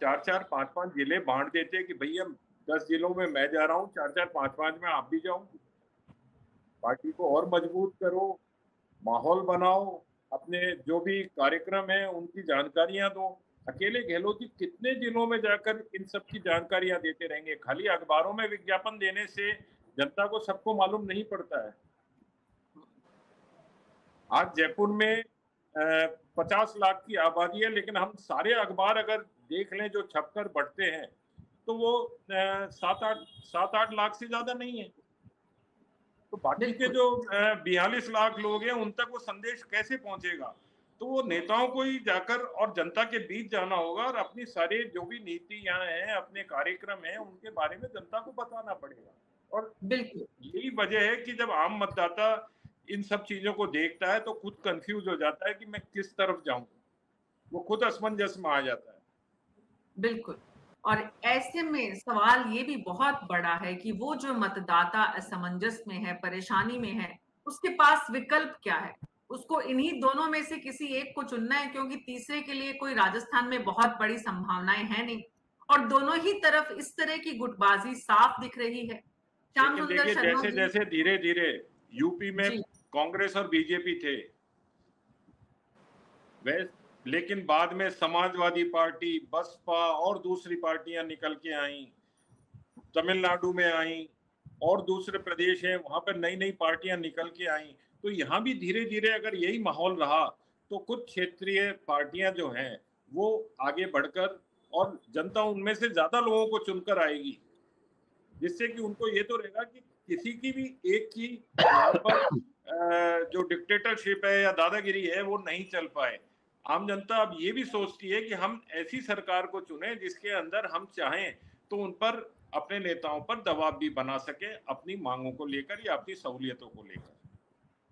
4-4, 5-5 जिले बांट देते कि भैया 10 जिलों में मैं जा रहा हूँ, 4-4, 5-5 में आप भी जाओ। पार्टी को और मजबूत करो, माहौल बनाओ, अपने जो भी कार्यक्रम है उनकी जानकारियां दो। अकेले गहलोत जी कितने जिलों में जाकर इन सब की जानकारियां देते रहेंगे? खाली अखबारों में विज्ञापन देने से जनता को सबको मालूम नहीं पड़ता है। आज जयपुर में 50 लाख की आबादी है, लेकिन हम सारे अखबार अगर देख लें जो छपकर बढ़ते हैं तो वो 7-8 लाख से ज्यादा नहीं है। तो बाकी के जो 42 लाख लोग हैं उन तक वो संदेश कैसे पहुंचेगा? तो वो नेताओं को ही जाकर और जनता के बीच जाना होगा और अपनी सारी जो भी नीतियां हैं, अपने कार्यक्रम हैं, उनके बारे में जनता को बताना पड़ेगा। और बिल्कुल यही वजह है कि जब आम मतदाता इन सब चीजों को देखता है तो खुद कंफ्यूज हो जाता है कि मैं किस तरफ जाऊं, वो खुद असमंजस में आ जाता है। बिल्कुल। और ऐसे में सवाल ये भी बहुत बड़ा है कि वो जो मतदाता असमंजस में है, परेशानी में है, उसके पास विकल्प क्या है? उसको इन्हीं दोनों में से किसी एक को चुनना है, क्योंकि तीसरे के लिए कोई राजस्थान में बहुत बड़ी संभावनाएं हैं नहीं, और दोनों ही तरफ इस तरह की गुटबाजी साफ दिख रही है। श्याम सुंदर शर्मा जैसे जैसे धीरे धीरे यूपी में कांग्रेस और बीजेपी थे, लेकिन बाद में समाजवादी पार्टी, बसपा और दूसरी पार्टियां निकल के आई, तमिलनाडु में आई और दूसरे प्रदेश हैं वहां पर नई नई पार्टियां निकल के आई। तो यहाँ भी धीरे धीरे अगर यही माहौल रहा तो कुछ क्षेत्रीय पार्टियां जो हैं वो आगे बढ़कर और जनता उनमें से ज्यादा लोगों को चुनकर आएगी, जिससे कि उनको ये तो रहेगा कि किसी की भी एक की यहाँ पर जो डिक्टेटरशिप है या दादागिरी है वो नहीं चल पाए। आम जनता अब ये भी सोचती है कि हम ऐसी सरकार को चुने जिसके अंदर हम चाहें तो उन पर, अपने नेताओं पर दबाव भी बना सके अपनी मांगों को लेकर या अपनी सहूलियतों को लेकर।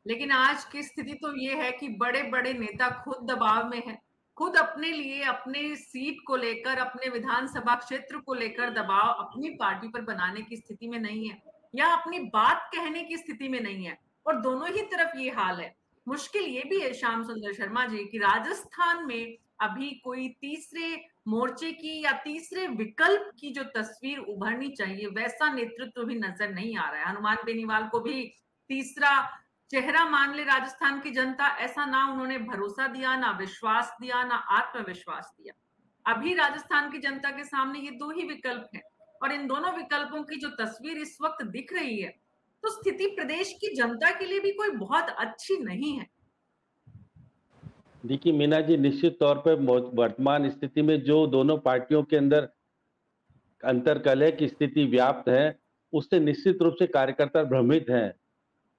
लेकिन आज की स्थिति तो ये है कि बड़े बड़े नेता खुद दबाव में हैं, खुद अपने लिए, अपने सीट को लेकर, अपने विधानसभा क्षेत्र को लेकर दबाव अपनी पार्टी पर बनाने की स्थिति में नहीं है, या अपनी बात कहने की स्थिति में नहीं है। और दोनों ही तरफ ये हाल है। मुश्किल ये भी है श्याम सुंदर शर्मा जी कि राजस्थान में अभी कोई तीसरे मोर्चे की या तीसरे विकल्प की जो तस्वीर उभरनी चाहिए वैसा नेतृत्व भी नजर नहीं आ रहा है। हनुमान बेनीवाल को भी तीसरा चेहरा मान ले राजस्थान की जनता, ऐसा ना उन्होंने भरोसा दिया, ना विश्वास दिया, ना आत्मविश्वास दिया। अभी राजस्थान की जनता के सामने ये दो ही विकल्प हैं, और इन दोनों विकल्पों की जो तस्वीर इस वक्त दिख रही है तो स्थिति प्रदेश की जनता के लिए भी कोई बहुत अच्छी नहीं है। देखिए मीना जी, निश्चित तौर पर वर्तमान स्थिति में जो दोनों पार्टियों के अंदर अंतर्कलह की स्थिति व्याप्त है, उससे निश्चित रूप से कार्यकर्ता भ्रमित हैं।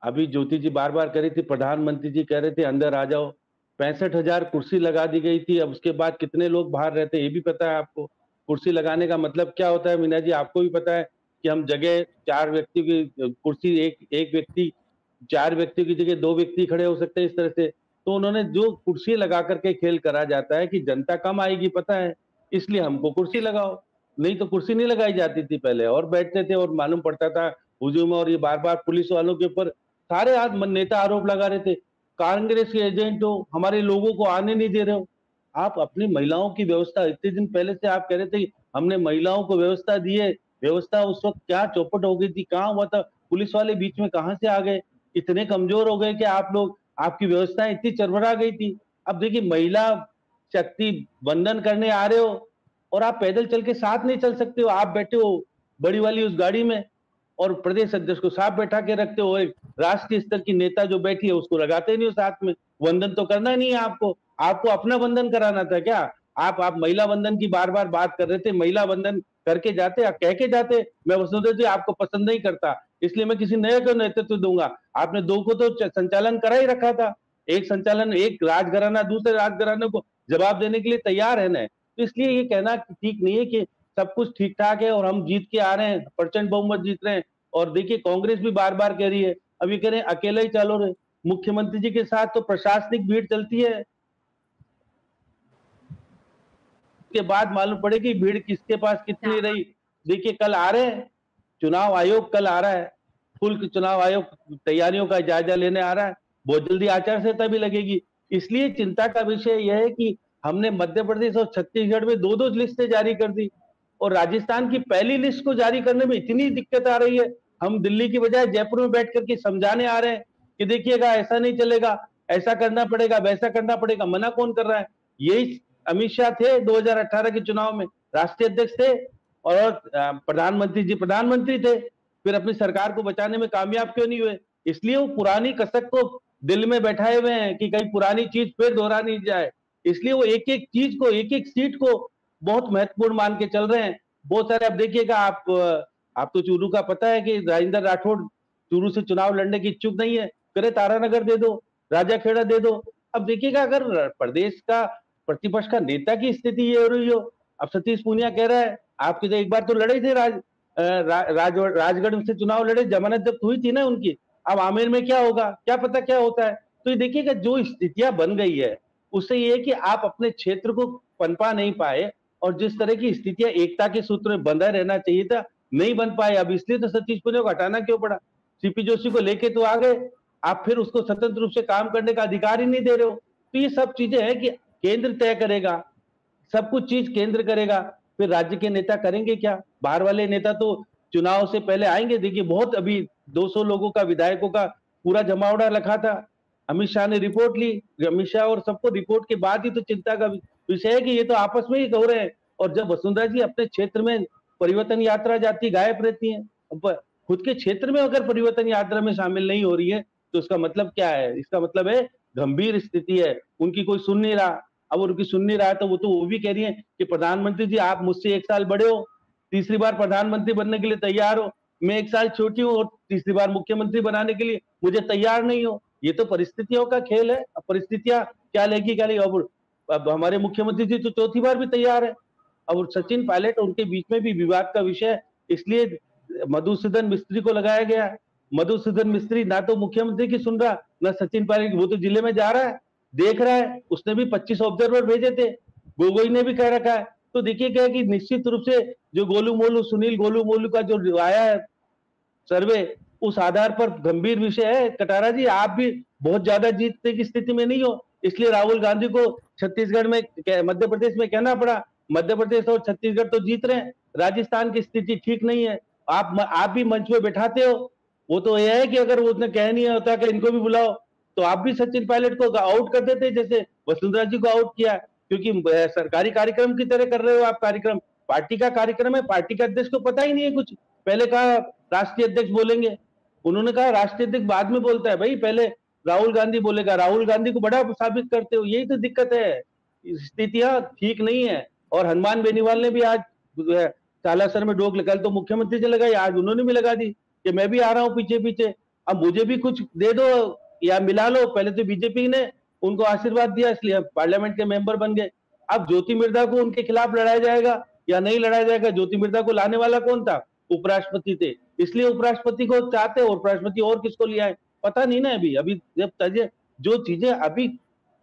अभी ज्योति जी बार बार कह रही थी, प्रधानमंत्री जी कह रहे थे अंदर आ जाओ, 65,000 कुर्सी लगा दी गई थी। अब उसके बाद कितने लोग बाहर रहते ये भी पता है आपको। कुर्सी लगाने का मतलब क्या होता है मीना जी, आपको भी पता है कि हम जगह 4 व्यक्ति की कुर्सी, एक व्यक्ति 4 व्यक्तियों की जगह 2 व्यक्ति खड़े हो सकते हैं, इस तरह से। तो उन्होंने जो कुर्सी लगा करके खेल करा जाता है कि जनता कम आएगी पता है, इसलिए हमको कुर्सी लगाओ। नहीं तो कुर्सी नहीं लगाई जाती थी पहले, और बैठते थे और मालूम पड़ता था हुजूम। और ये बार बार पुलिस वालों के ऊपर सारे आज नेता आरोप लगा रहे थे, कांग्रेस के एजेंट हो, हमारे लोगों को आने नहीं दे रहे हो। आप अपनी महिलाओं की व्यवस्था, इतने दिन पहले से आप कह रहे थे हमने महिलाओं को व्यवस्था दी है, व्यवस्था उस वक्त क्या चौपट हो गई थी, कहाँ हुआ था? पुलिस वाले बीच में कहाँ से आ गए? इतने कमजोर हो गए कि आप लोग, आपकी व्यवस्थाएं इतनी चरमरा गई थी। अब देखिए, महिला शक्ति बंधन करने आ रहे हो और आप पैदल चल के साथ नहीं चल सकते हो। आप बैठे हो बड़ी वाली उस गाड़ी में और प्रदेश अध्यक्ष को साथ बैठा के रखते हो, एक राष्ट्रीय स्तर की नेता जो बैठी है उसको लगाते नहीं हो साथ में, वंदन तो करना नहीं है आपको, आपको अपना वंदन कराना था क्या? आप महिला वंदन की बार बार बात कर रहे थे, महिला वंदन करके जाते, कह के जाते मैं वसुंधरा जी आपको पसंद नहीं करता इसलिए मैं किसी नए को नेतृत्व दूंगा। आपने दो को तो संचालन करा ही रखा था, एक संचालन, एक राजघराना दूसरे राजघराने को जवाब देने के लिए तैयार है ना। तो इसलिए ये कहना ठीक नहीं है कि सब कुछ ठीक ठाक है और हम जीत के आ रहे हैं, प्रचंड बहुमत जीत रहे हैं। और देखिए कांग्रेस भी बार बार कह रही है, अभी कह रहे हैं अकेला ही चलो रहे, मुख्यमंत्री जी के साथ तो प्रशासनिक भीड़ चलती है, के बाद मालूम पड़ेगी भीड़ किसके पास कितनी रही। देखिए कल आ रहे हैं, चुनाव आयोग कल आ रहा है, फुल चुनाव आयोग तैयारियों का जायजा लेने आ रहा है, बहुत जल्दी आचार संहिता भी लगेगी। इसलिए चिंता का विषय यह है कि हमने मध्य प्रदेश और छत्तीसगढ़ में दो दो लिस्टें जारी कर दी और राजस्थान की पहली लिस्ट को जारी करने में इतनी दिक्कत आ रही है। हम दिल्ली की बजाय जयपुर में बैठ करके समझाने आ रहे हैं कि देखिएगा ऐसा नहीं चलेगा, ऐसा करना पड़ेगा, वैसा करना पड़ेगा। मना कौन कर रहा है? यही अमित शाह थे 2018 के चुनाव में, राष्ट्रीय अध्यक्ष थे और प्रधानमंत्री जी प्रधानमंत्री थे, फिर अपनी सरकार को बचाने में कामयाब क्यों नहीं हुए? इसलिए वो पुरानी कसक को दिल में बैठाए हुए हैं कि कहीं पुरानी चीज फिर दोहरा नहीं जाए। इसलिए वो एक एक चीज को, एक एक सीट को बहुत महत्वपूर्ण मान के चल रहे हैं। बहुत सारे, अब देखिएगा आप तो चूरू का पता है कि राजेंद्र राठौड़ चूरू से चुनाव लड़ने की इच्छुक नहीं है, करे तारानगर दे दो, राजाखेड़ा दे दो। अब देखिएगा अगर प्रदेश का प्रतिपक्ष का नेता की स्थिति ये हो रही हो, अब सतीश पूनिया कह रहा है आपके तो एक बार तो लड़े थे राजगढ़ से चुनाव लड़े, जमानत जब्त हुई थी ना उनकी, अब आमेर में क्या होगा, क्या पता क्या होता है। तो ये देखिएगा जो स्थितियां बन गई है उससे ये है कि आप अपने क्षेत्र को पनपा नहीं पाए और जिस तरह की स्थितियां एकता के सूत्र में बंधा रहना चाहिए था नहीं बन पाए। अब इसलिए तो सतीश पूनिया को हटाना क्यों पड़ा? सीपी जोशी को लेके तो आ गए, आप फिर उसको स्वतंत्र रूप से काम करने का अधिकार ही नहीं दे रहे हो। तो ये सब चीजें हैं कि केंद्र तय करेगा, सब कुछ चीज केंद्र करेगा, फिर राज्य के नेता करेंगे क्या? बाहर वाले नेता तो चुनाव से पहले आएंगे। देखिए बहुत अभी 200 लोगों का, विधायकों का पूरा जमावड़ा रखा था, अमित शाह ने रिपोर्ट ली, अमित शाह और सबको रिपोर्ट के बाद ही तो चिंता का विषय है कि ये तो आपस में ही हो रहे हैं। और जब वसुंधरा जी अपने क्षेत्र में परिवर्तन यात्रा जाती, गायब रहती है, खुद के क्षेत्र में अगर परिवर्तन यात्रा में शामिल नहीं हो रही है तो इसका मतलब क्या है? इसका मतलब है गंभीर स्थिति है, उनकी कोई सुन नहीं रहा। अब उनकी सुन नहीं रहा तो वो भी कह रही है कि प्रधानमंत्री जी आप मुझसे 1 साल बड़े हो, तीसरी बार प्रधानमंत्री बनने के लिए तैयार हो, मैं 1 साल छोटी हूँ और तीसरी बार मुख्यमंत्री बनाने के लिए मुझे तैयार नहीं हो। ये तो परिस्थितियों का खेल है। अब परिस्थितियां क्या लेगी क्या नहीं। अब हमारे मुख्यमंत्री जी तो चौथी बार भी तैयार है। अब सचिन पायलट उनके बीच में भी विवाद का विषय, इसलिए मधुसूदन मिस्त्री को लगाया गया। मधुसूदन मिस्त्री ना तो मुख्यमंत्री की सुन रहा ना सचिन पायलट की, वो तो जिले में जा रहा है, देख रहा है, उसने भी 25 ऑब्जर्वर भेजे थे, गोगोई ने भी कह रखा है। तो देखिए क्या है कि निश्चित रूप से जो सुनील गोलू मोलू का जो आया है सर्वे, उस आधार पर गंभीर विषय है। कटारा जी आप भी बहुत ज्यादा जीतने की स्थिति में नहीं हो, इसलिए राहुल गांधी को छत्तीसगढ़ में, मध्य प्रदेश में कहना पड़ा। मध्य प्रदेश और छत्तीसगढ़ तो जीत रहे हैं, राजस्थान की स्थिति ठीक नहीं है। आप भी मंच में बैठाते हो, वो तो यह है कि अगर वो उसने कह नहीं होता कि इनको भी बुलाओ तो आप भी सचिन पायलट को आउट कर देते जैसे वसुंधरा जी को आउट किया, क्योंकि सरकारी कार्यक्रम की तरह कर रहे हो आप कार्यक्रम। पार्टी का कार्यक्रम है, पार्टी के अध्यक्ष को पता ही नहीं है कुछ। पहले कहा राष्ट्रीय अध्यक्ष बोलेंगे, उन्होंने कहा राष्ट्रीय अध्यक्ष बाद में बोलता है, भाई पहले राहुल गांधी बोलेगा। राहुल गांधी को बड़ा साबित करते हो, यही तो दिक्कत है, स्थितियां ठीक नहीं है। और हनुमान बेनीवाल ने भी आज सालासर में डोक कल तो मुख्यमंत्री से लगाई, आज उन्होंने भी लगा दी कि मैं भी आ रहा हूँ पीछे पीछे, अब मुझे भी कुछ दे दो या मिला लो। पहले तो बीजेपी ने उनको आशीर्वाद दिया इसलिए पार्लियामेंट के मेंबर बन गए। अब ज्योति मिर्धा को उनके खिलाफ लड़ाया जाएगा या नहीं लड़ाया जाएगा? ज्योति मिर्धा को लाने वाला कौन था? उपराष्ट्रपति थे, इसलिए उपराष्ट्रपति को चाहते, उपराष्ट्रपति और किसको लिया है पता नहीं ना। अभी जब जो चीजें अभी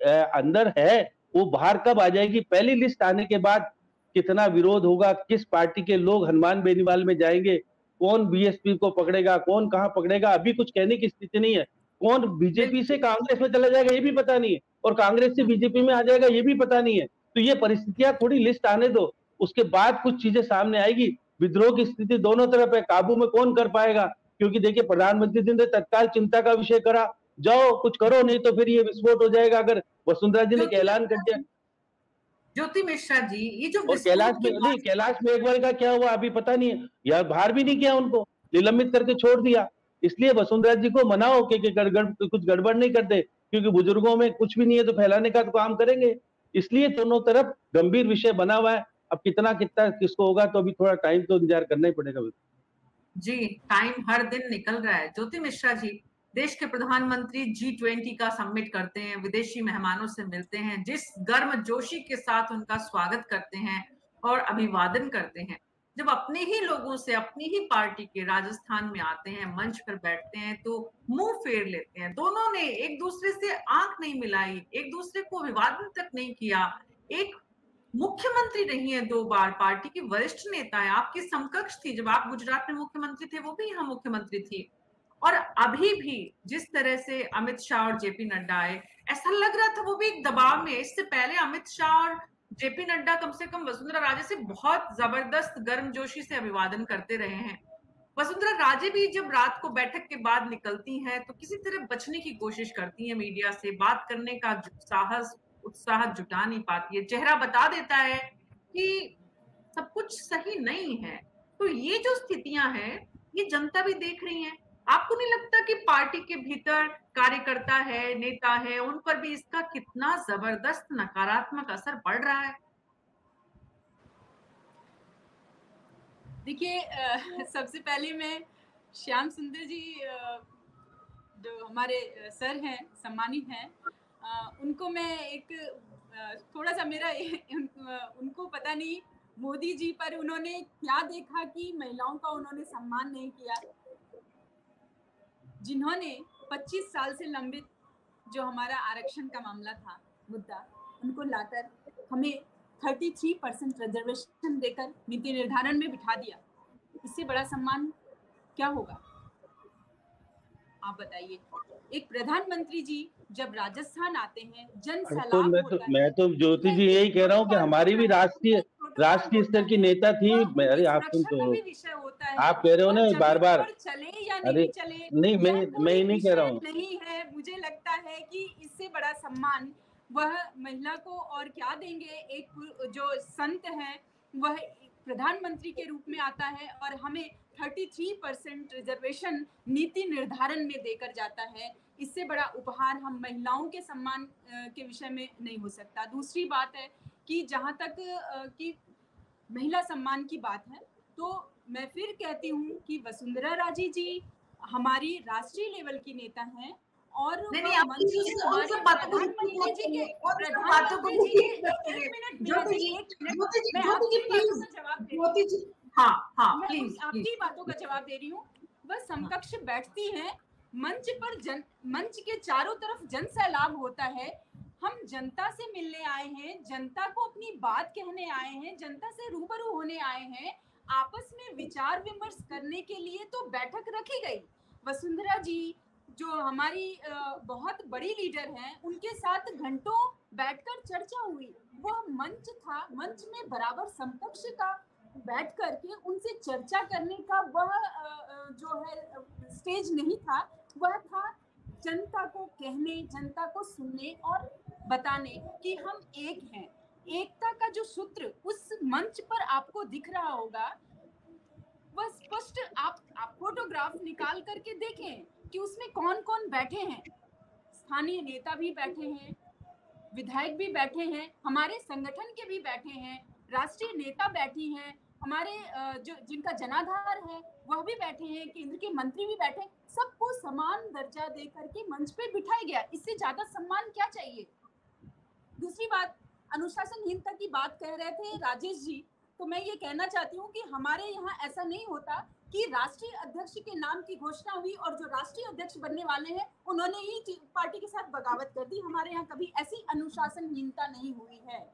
अंदर है वो बाहर कब आ जाएगी? पहली लिस्ट आने के बाद कितना विरोध होगा, किस पार्टी के लोग हनुमान बेनीवाल में जाएंगे, कौन बीएसपी को पकड़ेगा, कौन कहां पकड़ेगा, अभी कुछ कहने की स्थिति नहीं है। कौन बीजेपी से कांग्रेस में चला जाएगा ये भी पता नहीं है, और कांग्रेस से बीजेपी में आ जाएगा ये भी पता नहीं है। तो ये परिस्थितियां थोड़ी लिस्ट आने दो, उसके बाद कुछ चीजें सामने आएगी। विद्रोह की स्थिति दोनों तरफ है, काबू में कौन कर पाएगा? क्योंकि देखिए प्रधानमंत्री जी ने तत्काल चिंता का विषय करा, जाओ कुछ करो, नहीं तो फिर ये विस्फोट हो जाएगा। अगर वसुंधरा जी ने ऐलान कर दिया। ज्योति मिश्रा जी, ये जो कैलाश में एक बार का क्या हुआ अभी पता नहीं है, यार बाहर भी नहीं किया, उनको निलंबित करके छोड़ दिया। इसलिए वसुंधरा जी को मनाओ कि कुछ गड़बड़ नहीं करते, क्योंकि बुजुर्गों में कुछ भी नहीं है तो फैलाने का तो काम करेंगे। इसलिए दोनों तरफ गंभीर विषय बना हुआ है। अब कितना कितना किसको होगा तो अभी थोड़ा टाइम तो इंतजार करना ही पड़ेगा। जी, टाइम हर दिन निकल रहा है। ज्योति मिश्रा जी, देश के प्रधानमंत्री G20 का समिट करते हैं, विदेशी मेहमानों से मिलते हैं, जिस गर्मजोशी के साथ उनका स्वागत करते हैं और अभिवादन करते हैं, जब अपने ही लोगों से, अपनी ही पार्टी के राजस्थान में आते हैं, मंच पर बैठते हैं तो मुंह फेर लेते हैं। दोनों ने एक दूसरे से आंख नहीं मिलाई, एक दूसरे को अभिवादन तक नहीं किया। एक मुख्यमंत्री रही है 2 बार, पार्टी की वरिष्ठ नेता है, आपकी समकक्ष थी। जब आप गुजरात में मुख्यमंत्री थे, वो भी यहाँ मुख्यमंत्री थी। और अभी भी जिस तरह से अमित शाह और जेपी नड्डा आए, ऐसा लग रहा था वो भी एक दबाव में। इससे पहले अमित शाह और जेपी नड्डा कम से कम वसुंधरा राजे से बहुत जबरदस्त गर्मजोशी से अभिवादन करते रहे हैं। वसुंधरा राजे भी जब रात को बैठक के बाद निकलती हैं तो किसी तरह बचने की कोशिश करती हैं, मीडिया से बात करने का साहस, उत्साह जुटा नहीं पाती है। चेहरा बता देता है कि सब कुछ सही नहीं है। तो ये जो स्थितियां हैं, ये जनता भी देख रही है। आपको नहीं लगता कि पार्टी के भीतर कार्यकर्ता है, नेता है, उन पर भी इसका कितना जबरदस्त नकारात्मक असर पड़ रहा है? देखिए, सबसे पहले मैं श्याम सुंदर जी, जो हमारे सर हैं, सम्मानित हैं, उनको मैं एक थोड़ा सा मेरा उनको पता नहीं मोदी जी पर उन्होंने क्या देखा कि महिलाओं का उन्होंने सम्मान नहीं किया। जिन्होंने 25 साल से लंबित जो हमारा आरक्षण का मामला था, मुद्दा, उनको लाकर हमें 33% रिजर्वेशन देकर नीति निर्धारण में बिठा दिया। इससे बड़ा सम्मान क्या होगा, आप बताइए। एक प्रधानमंत्री जी जब राजस्थान आते हैं, जन सैलाब होता है। मैं तो ज्योति जी यही कह रहा हूँ कि हमारी भी राष्ट्रीय स्तर की नेता थी। अरे आप सुन तो, आप कह रहे हो ना बार बार, चले या नहीं चले, नहीं मैं नहीं कह रहा हूँ, नहीं है। मुझे लगता है कि इससे बड़ा सम्मान वह महिला को और क्या देंगे। एक जो संत है वह प्रधानमंत्री के रूप में आता है और हमें 33% रिजर्वेशन नीति निर्धारण में देकर जाता है। इससे बड़ा उपहार हम महिलाओं के सम्मान के विषय में नहीं हो सकता। दूसरी बात है कि जहाँ तक कि महिला सम्मान की बात है, तो मैं फिर कहती हूँ कि वसुंधरा राजे जी हमारी राष्ट्रीय लेवल की नेता हैं और आपकी बातों का जवाब दे रही हूँ। वह समकक्ष बैठती हैं मंच पर, मंच के चारों तरफ जन सैलाब होता है। हम जनता से मिलने आए हैं, जनता को अपनी बात कहने आए हैं, जनता से रूबरू होने आए हैं, आपस में विचार विमर्श करने के लिए तो बैठक रखी गई। वसुंधरा जी जो हमारी बहुत बड़ी लीडर हैं, उनके साथ घंटों बैठकर चर्चा हुई। वह मंच था, मंच में बराबर समकक्ष का बैठ करके उनसे चर्चा करने का वह जो है स्टेज नहीं था। वह था जनता को कहने, जनता को सुनने और बताने कि हम एक हैं। एकता का जो सूत्र उस मंच पर आपको दिख रहा होगा, वह स्पष्ट आप फोटोग्राफ निकाल करके देखें कि उसमें कौन कौन बैठे हैं। स्थानीय नेता भी बैठे हैं, विधायक भी बैठे हैं, हमारे संगठन के भी बैठे हैं, राष्ट्रीय नेता बैठी हैं, हमारे जो जिनका जनाधार है वह भी बैठे हैं, केंद्र के मंत्री भी बैठे हैं। सबको समान दर्जा दे करके मंच पे बिठाया गया। इससे ज्यादा सम्मान क्या चाहिए। दूसरी बात, अनुशासनहीनता की बात कह रहे थे राजेश जी, तो मैं ये कहना चाहती हूँ कि हमारे यहाँ ऐसा नहीं होता कि राष्ट्रीय अध्यक्ष के नाम की घोषणा हुई और जो राष्ट्रीय अध्यक्ष बनने वाले हैं उन्होंने ही पार्टी के साथ बगावत कर दी। हमारे यहाँ कभी ऐसी अनुशासनहीनता नहीं हुई है।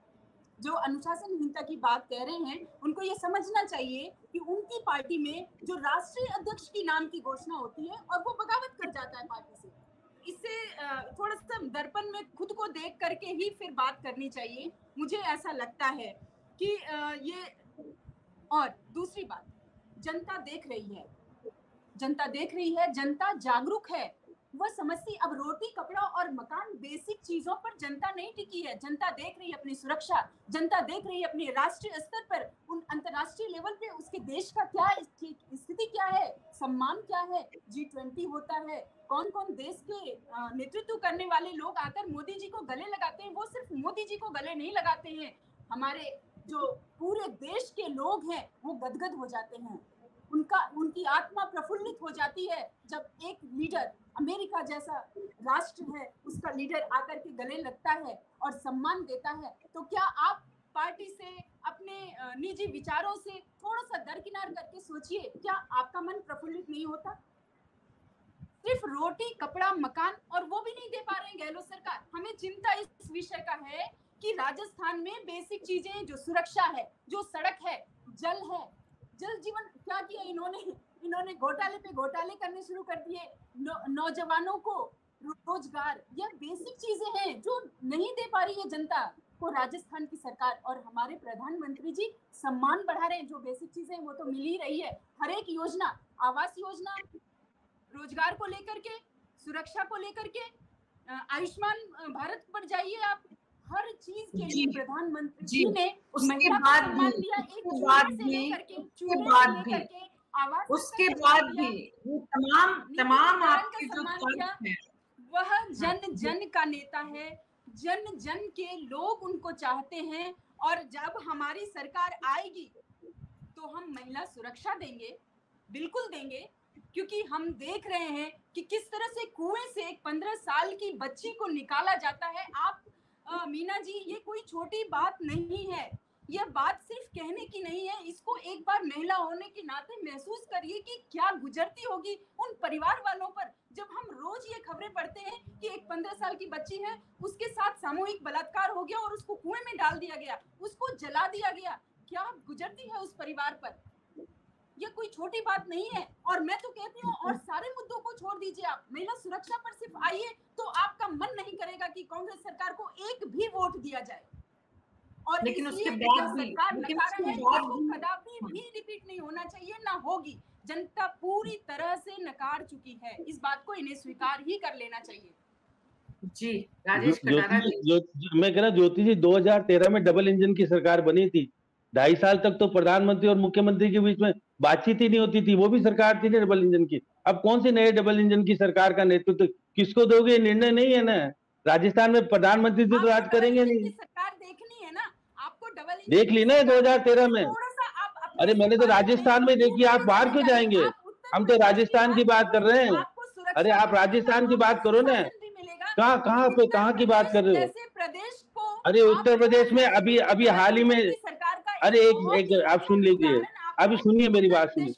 जो अनुशासनहीनता की बात कह रहे हैं उनको ये समझना चाहिए कि उनकी पार्टी में जो राष्ट्रीय अध्यक्ष की नाम की घोषणा होती है और वो बगावत कर जाता है पार्टी से। इससे थोड़ा सा दर्पण में खुद को देख करके ही फिर बात करनी चाहिए, मुझे ऐसा लगता है कि ये। और दूसरी बात, जनता देख रही है, जनता देख रही है, जनता जागरूक है। वह समझती अब रोटी कपड़ा और मकान बेसिक चीजों पर जनता नहीं टिकी है। जनता देख रही है अपनी सुरक्षा, जनता देख रही है अपने राष्ट्रीय स्तर पर, उन अंतर्राष्ट्रीय लेवल पे उसके देश का क्या स्थिति क्या है, सम्मान क्या है? G20 होता है, कौन कौन देश के नेतृत्व करने वाले लोग आकर मोदी जी को गले लगाते हैं। वो सिर्फ मोदी जी को गले नहीं लगाते हैं, हमारे जो पूरे देश के लोग हैं वो गदगद हो जाते हैं, उनकी आत्मा प्रफुल्लित हो जाती है जब एक लीडर, अमेरिका जैसा राष्ट्र है, उसका लीडर आकर के गले लगता है और सम्मान देता है। तो क्या आप पार्टी से, अपने निजी विचारों से थोड़ा सा दरकिनार करके सोचिए, क्या आपका मन प्रफुल्लित नहीं होता? सिर्फ रोटी, कपड़ा, मकान, और वो भी नहीं दे पा रहे हैं गहलोत सरकार। हमें चिंता इस विषय का है कि राजस्थान में बेसिक चीजें, जो सुरक्षा है, जो सड़क है, जल है, जल जीवन क्या किया इन्होंने घोटाले पे घोटाले करने शुरू कर दिए, नौजवानों को रोजगार, यह बेसिक चीजें हैं जो नहीं दे पा रही है जनता को राजस्थान की सरकार। और हमारे प्रधानमंत्री जी सम्मान बढ़ा रहे हैं, जो बेसिक चीजें वो तो मिल ही रही है। हर एक योजना, आवास योजना, रोजगार को लेकर के, सुरक्षा को लेकर के, आयुष्मान भारत पर जाइए आप, हर चीज के लिए प्रधानमंत्री जी ने उसके बाद भी तमाम आपके जो है वह जन जन का नेता है, जन जन के लोग उनको चाहते हैं। और जब हमारी सरकार आएगी तो हम महिला सुरक्षा देंगे, बिल्कुल देंगे, क्योंकि हम देख रहे हैं कि किस तरह से कुएं से एक 15 साल की बच्ची को निकाला जाता है। आप मीना जी, ये कोई छोटी बात नहीं है, यह बात सिर्फ कहने की नहीं है। इसको एक बार महिला होने के नाते महसूस करिए कि क्या गुजरती होगी उन परिवार वालों पर, जब हम रोज ये खबरें पढ़ते हैं कि एक 15 साल की बच्ची है, उसके साथ सामूहिक बलात्कार हो गया और उसको कुएं में डाल दिया गया, उसको जला दिया गया। क्या गुजरती है उस परिवार पर? ये कोई छोटी बात नहीं है। और मैं तो कहती हूँ, और सारे मुद्दों को छोड़ दीजिए, आप महिला सुरक्षा पर सिर्फ आइए तो आपका मन नहीं करेगा कि कांग्रेस सरकार को एक भी वोट दिया जाए। और लेकिन उसके बाद भी कदापि भी रिपीट नहीं होना चाहिए, ना होगी। जनता पूरी तरह से नकार चुकी है, इस बात को इन्हें स्वीकार ही कर लेना चाहिए। जी राजेश कटारा जी, मैं कह रहा ज्योति जी, 2013 में डबल इंजन की सरकार बनी थी। 2.5 साल तक तो प्रधानमंत्री और मुख्यमंत्री के बीच में बातचीत ही नहीं होती थी, वो भी सरकार थी ना डबल इंजन की। अब कौन सी नए डबल इंजन की सरकार का नेतृत्व किसको दोगे, निर्णय नहीं है ना। राजस्थान में प्रधानमंत्री जी तो राज करेंगे नहीं। सरकार देखनी है ना आपको, डबल इंजन देख ली ना 2013 में। अरे मैंने तो राजस्थान में देखी, आप बाहर क्यों जाएंगे? हम तो राजस्थान की बात कर रहे हैं। अरे आप राजस्थान की बात करो ना, कहाँ की बात कर रहे हो? प्रदेश को, अरे उत्तर प्रदेश में अभी हाल ही में, अरे एक आप सुन लीजिए, अभी सुनिए मेरी बात सुनिए।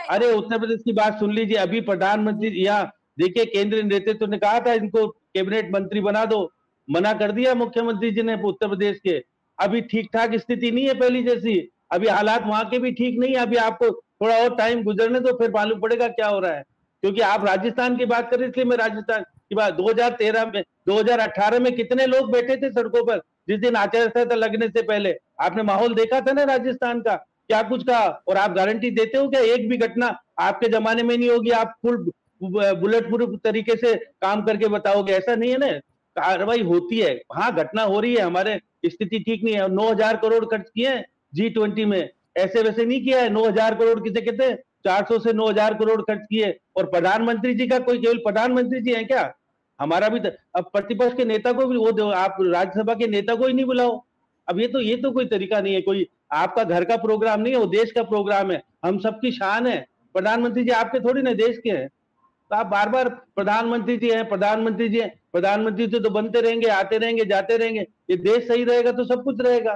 अरे उत्तर प्रदेश की बात सुन लीजिए। अभी प्रधानमंत्री यहाँ देखिए, केंद्रीय नेतृत्व ने कहा था इनको कैबिनेट मंत्री बना दो, मना कर दिया मुख्यमंत्री जी ने उत्तर प्रदेश के। अभी ठीक ठाक स्थिति नहीं है पहली जैसी, अभी हालात वहां के भी ठीक नहीं है। अभी आपको थोड़ा और टाइम गुजरने दो, फिर मालूम पड़ेगा क्या हो रहा है। क्योंकि आप राजस्थान की बात कर रहे, इसलिए मैं राजस्थान की बात, 2013 में 2018 में कितने लोग बैठे थे सड़कों पर जिस दिन आचार संहिता लगने से पहले? आपने माहौल देखा था ना राजस्थान का, क्या कुछ कहा? और आप गारंटी देते हो क्या एक भी घटना आपके जमाने में नहीं होगी? आप फुल बुलेट प्रूफ तरीके से काम करके बताओगे? ऐसा नहीं है ना, कार्रवाई होती है, हाँ घटना हो रही है, हमारे स्थिति ठीक नहीं है। 9,000 करोड़ खर्च किए हैं G20 में, ऐसे वैसे नहीं किया है। 9,000 करोड़ किसे कहते हैं? 400 से 9,000 करोड़ खर्च किए। और प्रधानमंत्री जी का कोई केवल प्रधानमंत्री जी है क्या? हमारा भी अब प्रतिपक्ष के नेता को भी वो दो, आप राज्यसभा के नेता को ही नहीं बुलाओ। अब ये तो कोई तरीका नहीं है। कोई आपका घर का प्रोग्राम नहीं है, वो देश का प्रोग्राम है, हम सबकी शान है। प्रधानमंत्री जी आपके थोड़ी ना, देश के हैं। तो आप बार बार प्रधानमंत्री जी हैं, प्रधानमंत्री जी हैं, प्रधानमंत्री तो बनते रहेंगे, आते रहेंगे, जाते रहेंगे। ये देश सही रहेगा तो सब कुछ रहेगा।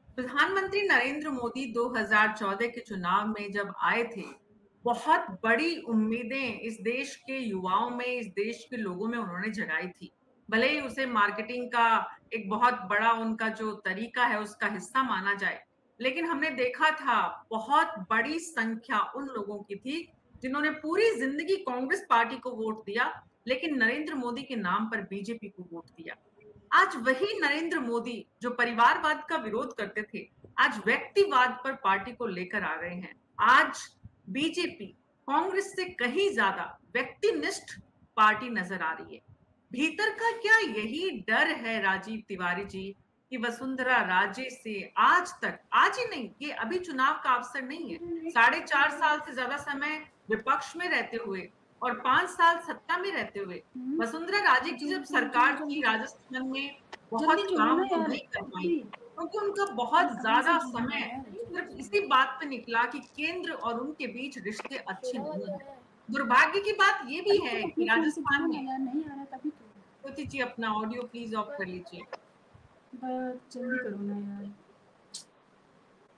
प्रधानमंत्री नरेंद्र मोदी 2014 के चुनाव में जब आए थे, बहुत बड़ी उम्मीदें इस देश के युवाओं में, इस देश के लोगों में उन्होंने जगाई थी। भले ही उसे मार्केटिंग का एक बहुत बड़ा उनका जो तरीका है उसका हिस्सा माना जाए, लेकिन हमने देखा था बहुत बड़ी संख्या उन लोगों की थी जिन्होंने पूरी जिंदगी कांग्रेस पार्टी को वोट दिया, लेकिन नरेंद्र मोदी के नाम पर बीजेपी को वोट दिया। आज वही नरेंद्र मोदी जो परिवारवाद का विरोध करते थे, आज व्यक्तिवाद पर पार्टी को लेकर आ गए हैं। आज बीजेपी कांग्रेस से कहीं ज्यादा व्यक्तिनिष्ठ पार्टी नजर आ रही है। भीतर का क्या यही डर है राजीव तिवारी जी कि वसुंधरा राजे से आज तक, आज ही नहीं, ये अभी चुनाव का अवसर नहीं है, 4.5 साल से ज्यादा समय विपक्ष में रहते हुए और 5 साल सत्ता में रहते हुए वसुंधरा राजे की जब सरकार थी राजस्थान में बहुत काम तो नहीं कर पाई, क्योंकि उनका बहुत ज्यादा समय सिर्फ इसी बात पे निकला कि केंद्र और उनके बीच रिश्ते अच्छे नहीं हैं। दुर्भाग्य की बात ये भी है कि राजस्थान में ज्योति जी अपना ऑडियो प्लीज ऑफ कर लीजिए। जल्दी करो ना यार।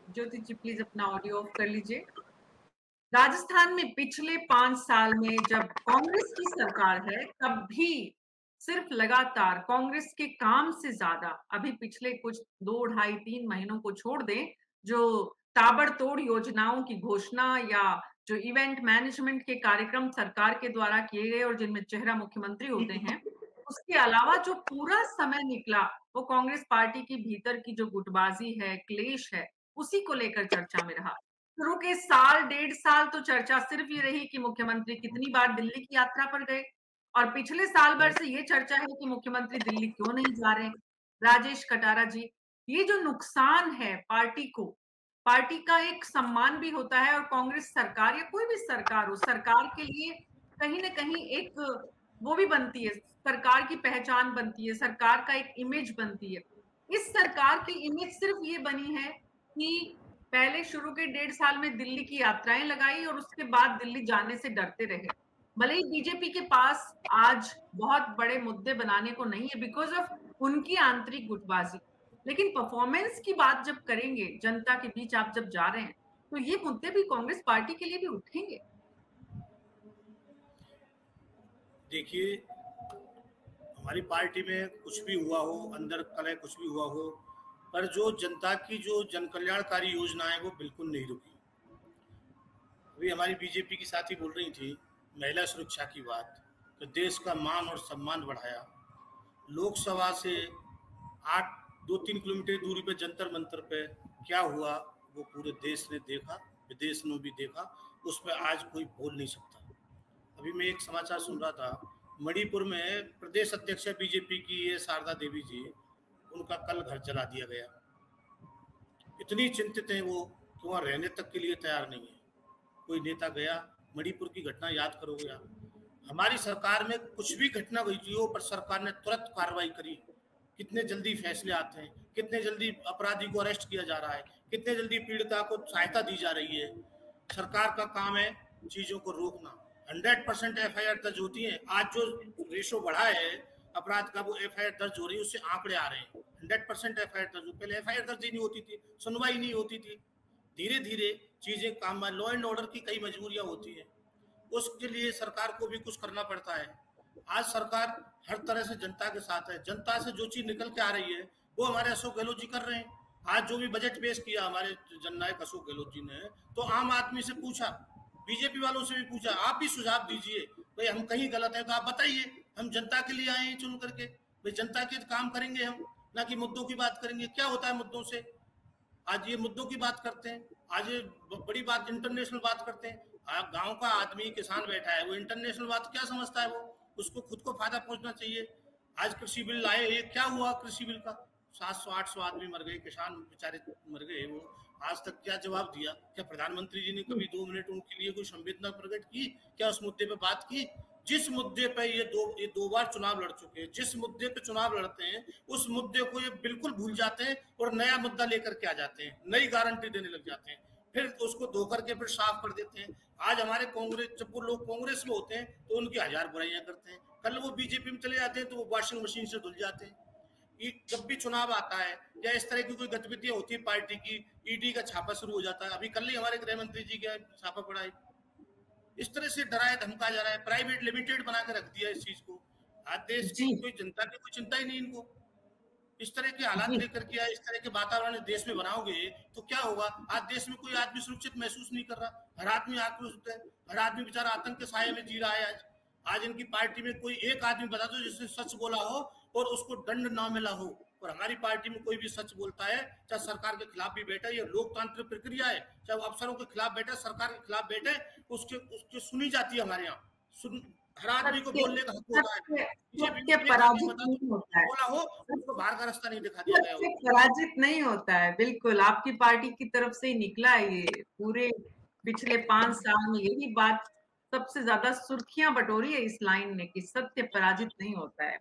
ज्योति जी प्लीज अपना ऑडियो ऑफ कर लीजिए। राजस्थान में पिछले 5 साल में जब कांग्रेस की सरकार है तब भी सिर्फ लगातार कांग्रेस के काम से ज्यादा, अभी पिछले कुछ 2, 2.5, 3 महीनों को छोड़ दें, जो ताबड़तोड़ योजनाओं की घोषणा या जो इवेंट मैनेजमेंट के कार्यक्रम सरकार के द्वारा किए गए और जिनमें चेहरा मुख्यमंत्री होते हैं, उसके अलावा जो पूरा समय निकला वो कांग्रेस पार्टी की भीतर की जो गुटबाजी है, क्लेश है, उसी को लेकर चर्चा में रहा। शुरू के साल 1.5 साल तो चर्चा सिर्फ ये रही कि मुख्यमंत्री कितनी बार दिल्ली की यात्रा पर गए, और पिछले साल भर से ये चर्चा है कि मुख्यमंत्री दिल्ली क्यों नहीं जा रहे। राजेश कटारा जी, ये जो नुकसान है पार्टी को, पार्टी का एक सम्मान भी होता है और कांग्रेस सरकार या कोई भी सरकार हो, सरकार के लिए कहीं ना कहीं एक वो भी बनती है, सरकार की पहचान बनती है, सरकार का एक इमेज बनती है। इस सरकार की इमेज सिर्फ ये बनी है कि पहले शुरू के 1.5 साल में दिल्ली की यात्राएं लगाई और उसके बाद दिल्ली जाने से डरते रहे। भले ही बीजेपी के पास आज बहुत बड़े मुद्दे बनाने को नहीं है बिकॉज ऑफ उनकी आंतरिक गुटबाजी, लेकिन परफॉर्मेंस की बात जब करेंगे, जनता के बीच आप जब जा रहे हैं, तो ये मुद्दे भी कांग्रेस पार्टी के लिए भी उठेंगे। देखिए, हमारी पार्टी में कुछ भी हुआ हो, अंदर कलह कुछ भी हुआ हो, पर जो जनता की जो जन कल्याणकारी योजना है वो बिल्कुल नहीं रुकी। अभी हमारी बीजेपी की साथी बोल रही थी महिला सुरक्षा की बात, तो देश का मान और सम्मान बढ़ाया। लोकसभा से 2-3 किलोमीटर दूरी पे जंतर मंतर पे क्या हुआ वो पूरे देश ने देखा, विदेश ने भी देखा, उस पर आज कोई बोल नहीं सकता। अभी मैं एक समाचार सुन रहा था, मणिपुर में प्रदेश अध्यक्ष बीजेपी की ये शारदा देवी जी, उनका कल घर जला दिया गया। इतनी चिंतित हैं वो कि वहाँ रहने तक के लिए तैयार नहीं है। कोई नेता गया, मणिपुर की घटना याद करोगे आप। हमारी सरकार में कुछ भी घटना हुई थी पर सरकार ने तुरंत कार्रवाई करी। कितने जल्दी फैसले आते हैं, कितने जल्दी अपराधी को अरेस्ट किया जा रहा है, कितने जल्दी पीड़िता को सहायता दी जा रही है। सरकार का काम है चीजों को रोकना। 100% FIR दर्ज होती है। आज जो रेशो बढ़ा है अपराध का, वो FIR दर्ज हो रही है, उससे आंकड़े आ रहे हैं। 100% FIR दर्ज, पहले FIR दर्ज ही नहीं होती थी, सुनवाई नहीं होती थी। धीरे धीरे चीजें काम में, लॉ एंड ऑर्डर की कई मजबूरियां होती है, उसके लिए सरकार को भी कुछ करना पड़ता है। आज सरकार हर तरह से जनता के साथ है। जनता से जो चीज निकल के आ रही है वो हमारे अशोक गहलोत जी कर रहे हैं। आज जो भी बजट पेश किया हमारे जननायक अशोक गहलोत जी ने, तो आम आदमी से पूछा, बीजेपी वालों से भी पूछा, आप भी सुझाव दीजिए, भाई हम कहीं गलत है तो आप बताइए, हम जनता के लिए आए हैं चुन करके, भाई जनता के काम करेंगे हम, ना कि मुद्दों की बात करेंगे। क्या होता है मुद्दों से? आज ये मुद्दों की बात करते हैं, आज ये बड़ी बात इंटरनेशनल बात करते हैं। गांव का आदमी किसान बैठा है, वो इंटरनेशनल बात क्या समझता है? वो उसको खुद को फायदा पहुंचना चाहिए। आज कृषि बिल लाए, ये क्या हुआ कृषि बिल का? 700-800 आदमी मर गए, किसान बेचारे मर गए। वो आज तक क्या जवाब दिया? क्या प्रधानमंत्री जी ने कभी 2 मिनट उनके लिए कोई संवेदना प्रकट की? क्या उस मुद्दे पे बात की? जिस मुद्दे पे ये दो बार चुनाव लड़ चुके हैं, जिस मुद्दे पे चुनाव लड़ते हैं, उस मुद्दे को ये बिल्कुल भूल जाते हैं और नया मुद्दा लेकर के आ जाते हैं, नई गारंटी देने लग जाते हैं, फिर उसको धो करके फिर साफ कर देते हैं। आज हमारे कांग्रेस, जब वो लोग कांग्रेस में होते हैं तो उनकी 1000 बुराइयां करते हैं, कल वो बीजेपी में चले जाते हैं तो वो वॉशिंग मशीन से धुल जाते हैं। जब भी चुनाव आता है या इस तरह की कोई गतिविधियां होती है पार्टी की, ईडी का छापा शुरू हो जाता है। अभी कल ही हमारे गृह मंत्री जी का छापा पड़ा है। इस तरह से डराया धमका जा रहा है, प्राइवेट लिमिटेड बना के रख दिया इस चीज को। आज देश की कोई जनता की कोई चिंता ही नहीं इनको। इस तरह के हालात लेकर के, इस तरह के वातावरण देश में बनाओगे तो क्या होगा? आज देश में कोई आदमी सुरक्षित महसूस नहीं कर रहा, हर आदमी आक्रोशित है, हर आदमी बेचारा आतंक के साये में जी रहा है। आज इनकी पार्टी में कोई एक आदमी बता दो जिसने सच बोला हो और उसको दंड ना मिला हो। और हमारी पार्टी में कोई भी सच बोलता है, चाहे सरकार के खिलाफ भी बैठा, ये लोकतांत्रिक प्रक्रिया है, चाहे वो अफसरों के खिलाफ बैठे, सरकार के खिलाफ बैठे, उसके सुनी जाती है हमारे यहाँ। हर आदमी को बोलने का हक होता है। बोला हो उसको बाहर का रास्ता नहीं दिखा दिया गया, पराजित नहीं होता है। बिल्कुल आपकी पार्टी की तरफ से ही निकला है ये। पूरे पिछले 5 साल में यही बात सबसे ज्यादा सुर्खियां बटोरी है इस लाइन ने कि सत्य पराजित नहीं होता है।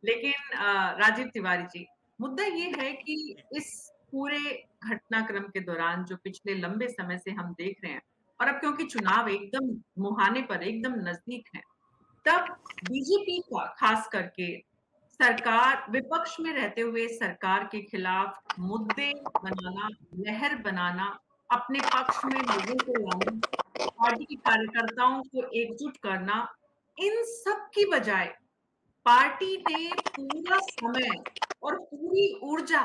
लेकिन राजीव तिवारी जी, मुद्दा ये है कि इस पूरे घटनाक्रम के दौरान जो पिछले लंबे समय से हम देख रहे हैं, और अब क्योंकि चुनाव एकदम मुहाने पर, एकदम नजदीक है, तब बीजेपी का खास करके सरकार विपक्ष में रहते हुए सरकार के खिलाफ मुद्दे बनाना, लहर बनाना, अपने पक्ष में लोगों को लाना, पार्टी के कार्यकर्ताओं को एकजुट करना, इन सब की बजाय पार्टी ने पूरा समय और पूरी ऊर्जा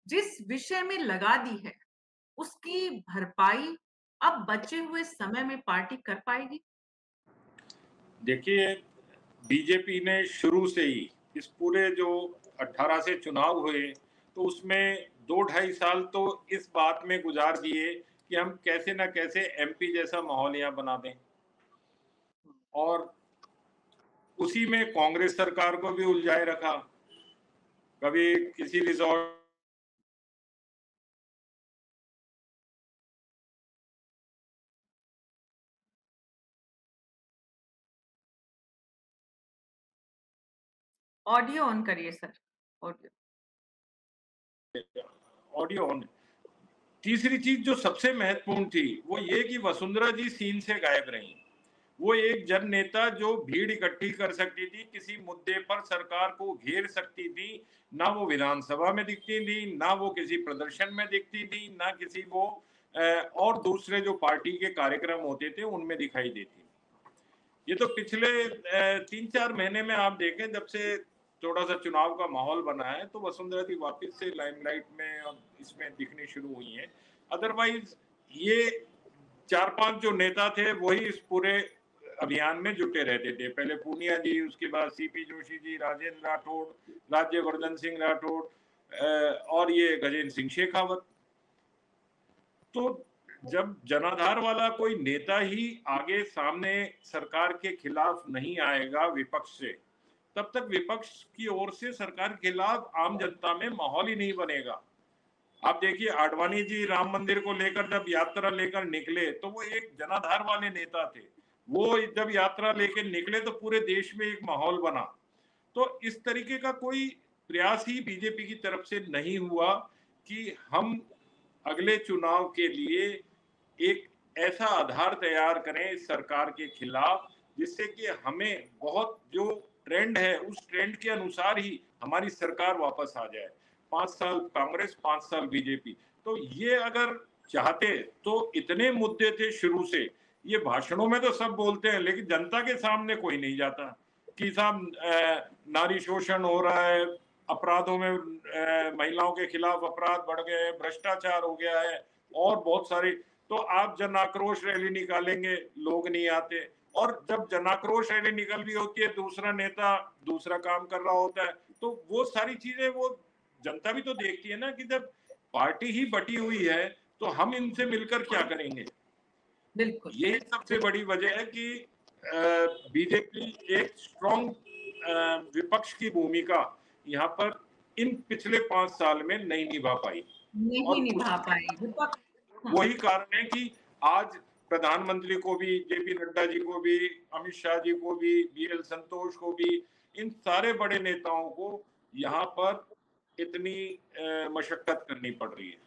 जिस विषय में लगा दी है, उसकी भरपाई अब बचे हुए समय में पार्टी कर पाएगी? देखिए, बीजेपी ने शुरू से ही इस पूरे जो 18 से चुनाव हुए, तो उसमें 2-2.5 साल तो इस बात में गुजार दिए कि हम कैसे ना कैसे एमपी जैसा माहौल यहाँ बना दें, और उसी में कांग्रेस सरकार को भी उलझाए रखा। कभी किसी रिजॉर्ट ऑडियो ऑन करिए सर, ऑडियो ऑडियो ऑन। तीसरी चीज जो सबसे महत्वपूर्ण थी वो ये कि वसुंधरा जी सीन से गायब रही। वो एक जन नेता जो भीड़ इकट्ठी कर सकती थी, किसी मुद्दे पर सरकार को घेर सकती थी, ना वो विधानसभा में दिखती थी, ना वो किसी प्रदर्शन में दिखती थी, ना किसी वो और दूसरे जो पार्टी के कार्यक्रम होते थे उनमें दिखाई देती। ये तो पिछले 3-4 महीने में आप देखें, जब से थोड़ा सा चुनाव का माहौल बना है, तो वसुंधरा जी वापस से लाइमलाइट में और इसमें दिखनी शुरू हुई हैं। अदरवाइज ये 4-5 जो नेता थे वही इस पूरे अभियान में जुटे रहते थे। पहले पूनिया जी, उसके बाद सीपी जोशी जी, राजेंद्र राठौड़, राज्यवर्धन सिंह राठौड़ और ये गजेंद्र सिंह शेखावत। तो जब जनाधार वाला कोई नेता ही आगे सामने सरकार के खिलाफ नहीं आएगा विपक्ष से, तब तक विपक्ष की ओर से सरकार के खिलाफ आम जनता में माहौल ही नहीं बनेगा। आप देखिए, आडवाणी जी राम मंदिर को लेकर जब यात्रा लेकर निकले तो वो एक जनाधार वाले नेता थे। वो जब यात्रा लेकर निकले तो पूरे देश में एक माहौल बना। तो इस तरीके का कोई प्रयास ही बीजेपी की तरफ से नहीं हुआ कि हम अगले चुनाव के लिए एक ऐसा आधार तैयार करें इस सरकार के खिलाफ, जिससे कि हमें बहुत जो ट्रेंड है उस ट्रेंड के अनुसार ही हमारी सरकार वापस आ जाए। 5 साल कांग्रेस, 5 साल बीजेपी। तो ये अगर चाहते तो इतने मुद्दे थे शुरू से। ये भाषणों में तो सब बोलते हैं, लेकिन जनता के सामने कोई नहीं जाता कि साहब नारी शोषण हो रहा है, अपराधों में महिलाओं के खिलाफ अपराध बढ़ गए, भ्रष्टाचार हो गया है और बहुत सारी। तो आप जन आक्रोश रैली निकालेंगे, लोग नहीं आते। और जब जन आक्रोश रैली निकल रही होती है, दूसरा नेता दूसरा काम कर रहा होता है। तो वो सारी चीजें वो जनता भी तो देखती है ना कि जब पार्टी ही बटी हुई है तो हम इनसे मिलकर क्या करेंगे। बिल्कुल, ये सबसे बड़ी वजह है कि बीजेपी एक स्ट्रॉन्ग विपक्ष की भूमिका यहाँ पर इन पिछले 5 साल में नहीं निभा पाई। नहीं और निभा पाई विपक्ष। वही कारण है कि आज प्रधानमंत्री को भी, जेपी नड्डा जी को भी, अमित शाह जी को भी, बीएल संतोष को भी, इन सारे बड़े नेताओं को यहाँ पर इतनी मशक्कत करनी पड़ रही है।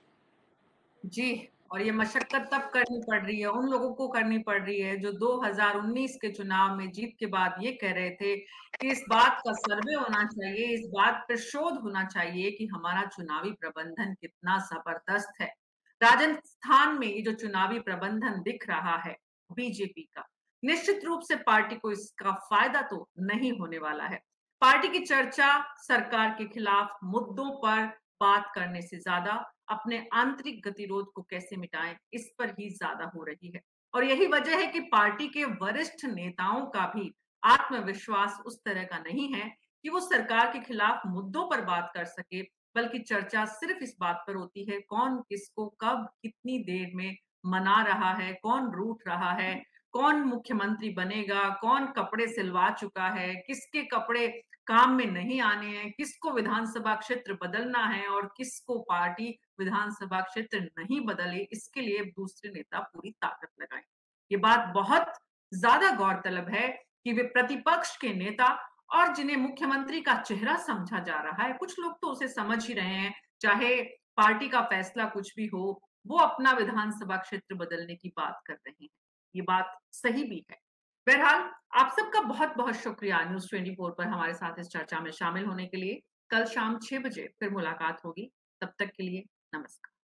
जी, और ये मशक्कत तब करनी पड़ रही है, उन लोगों को करनी पड़ रही है जो 2019 के चुनाव में जीत के बाद ये कह रहे थे कि इस बात का सर्वे होना चाहिए, इस बात पर शोध होना चाहिए कि हमारा चुनावी प्रबंधन कितना जबरदस्त है। राजस्थान में ये जो चुनावी प्रबंधन दिख रहा है बीजेपी का, निश्चित रूप से पार्टी को इसका फायदा तो नहीं होने वाला है। पार्टी की चर्चा सरकार के खिलाफ मुद्दों पर बात करने से ज्यादा अपने आंतरिक गतिरोध को कैसे मिटाएं, इस पर ही ज्यादा हो रही है। और यही वजह है कि पार्टी के वरिष्ठ नेताओं का भी आत्मविश्वास उस तरह का नहीं है कि वो सरकार के खिलाफ मुद्दों पर बात कर सके, बल्कि चर्चा सिर्फ इस बात पर होती है कौन किसको कब कितनी देर में मना रहा है, कौन रूठ रहा है, कौन मुख्यमंत्री बनेगा, कौन कपड़े सिलवा चुका है, किसके कपड़े काम में नहीं आने हैं, किसको विधानसभा क्षेत्र बदलना है और किसको पार्टी विधानसभा क्षेत्र नहीं बदले, इसके लिए दूसरे नेता पूरी ताकत लगाएं। ये बात बहुत ज्यादा गौरतलब है कि वे प्रतिपक्ष के नेता और जिन्हें मुख्यमंत्री का चेहरा समझा जा रहा है, कुछ लोग तो उसे समझ ही रहे हैं, चाहे पार्टी का फैसला कुछ भी हो, वो अपना विधानसभा क्षेत्र बदलने की बात कर रहे हैं। ये बात सही भी है। बहरहाल आप सबका बहुत बहुत शुक्रिया न्यूज़ 24 पर हमारे साथ इस चर्चा में शामिल होने के लिए। कल शाम 6 बजे फिर मुलाकात होगी। तब तक के लिए नमस्कार।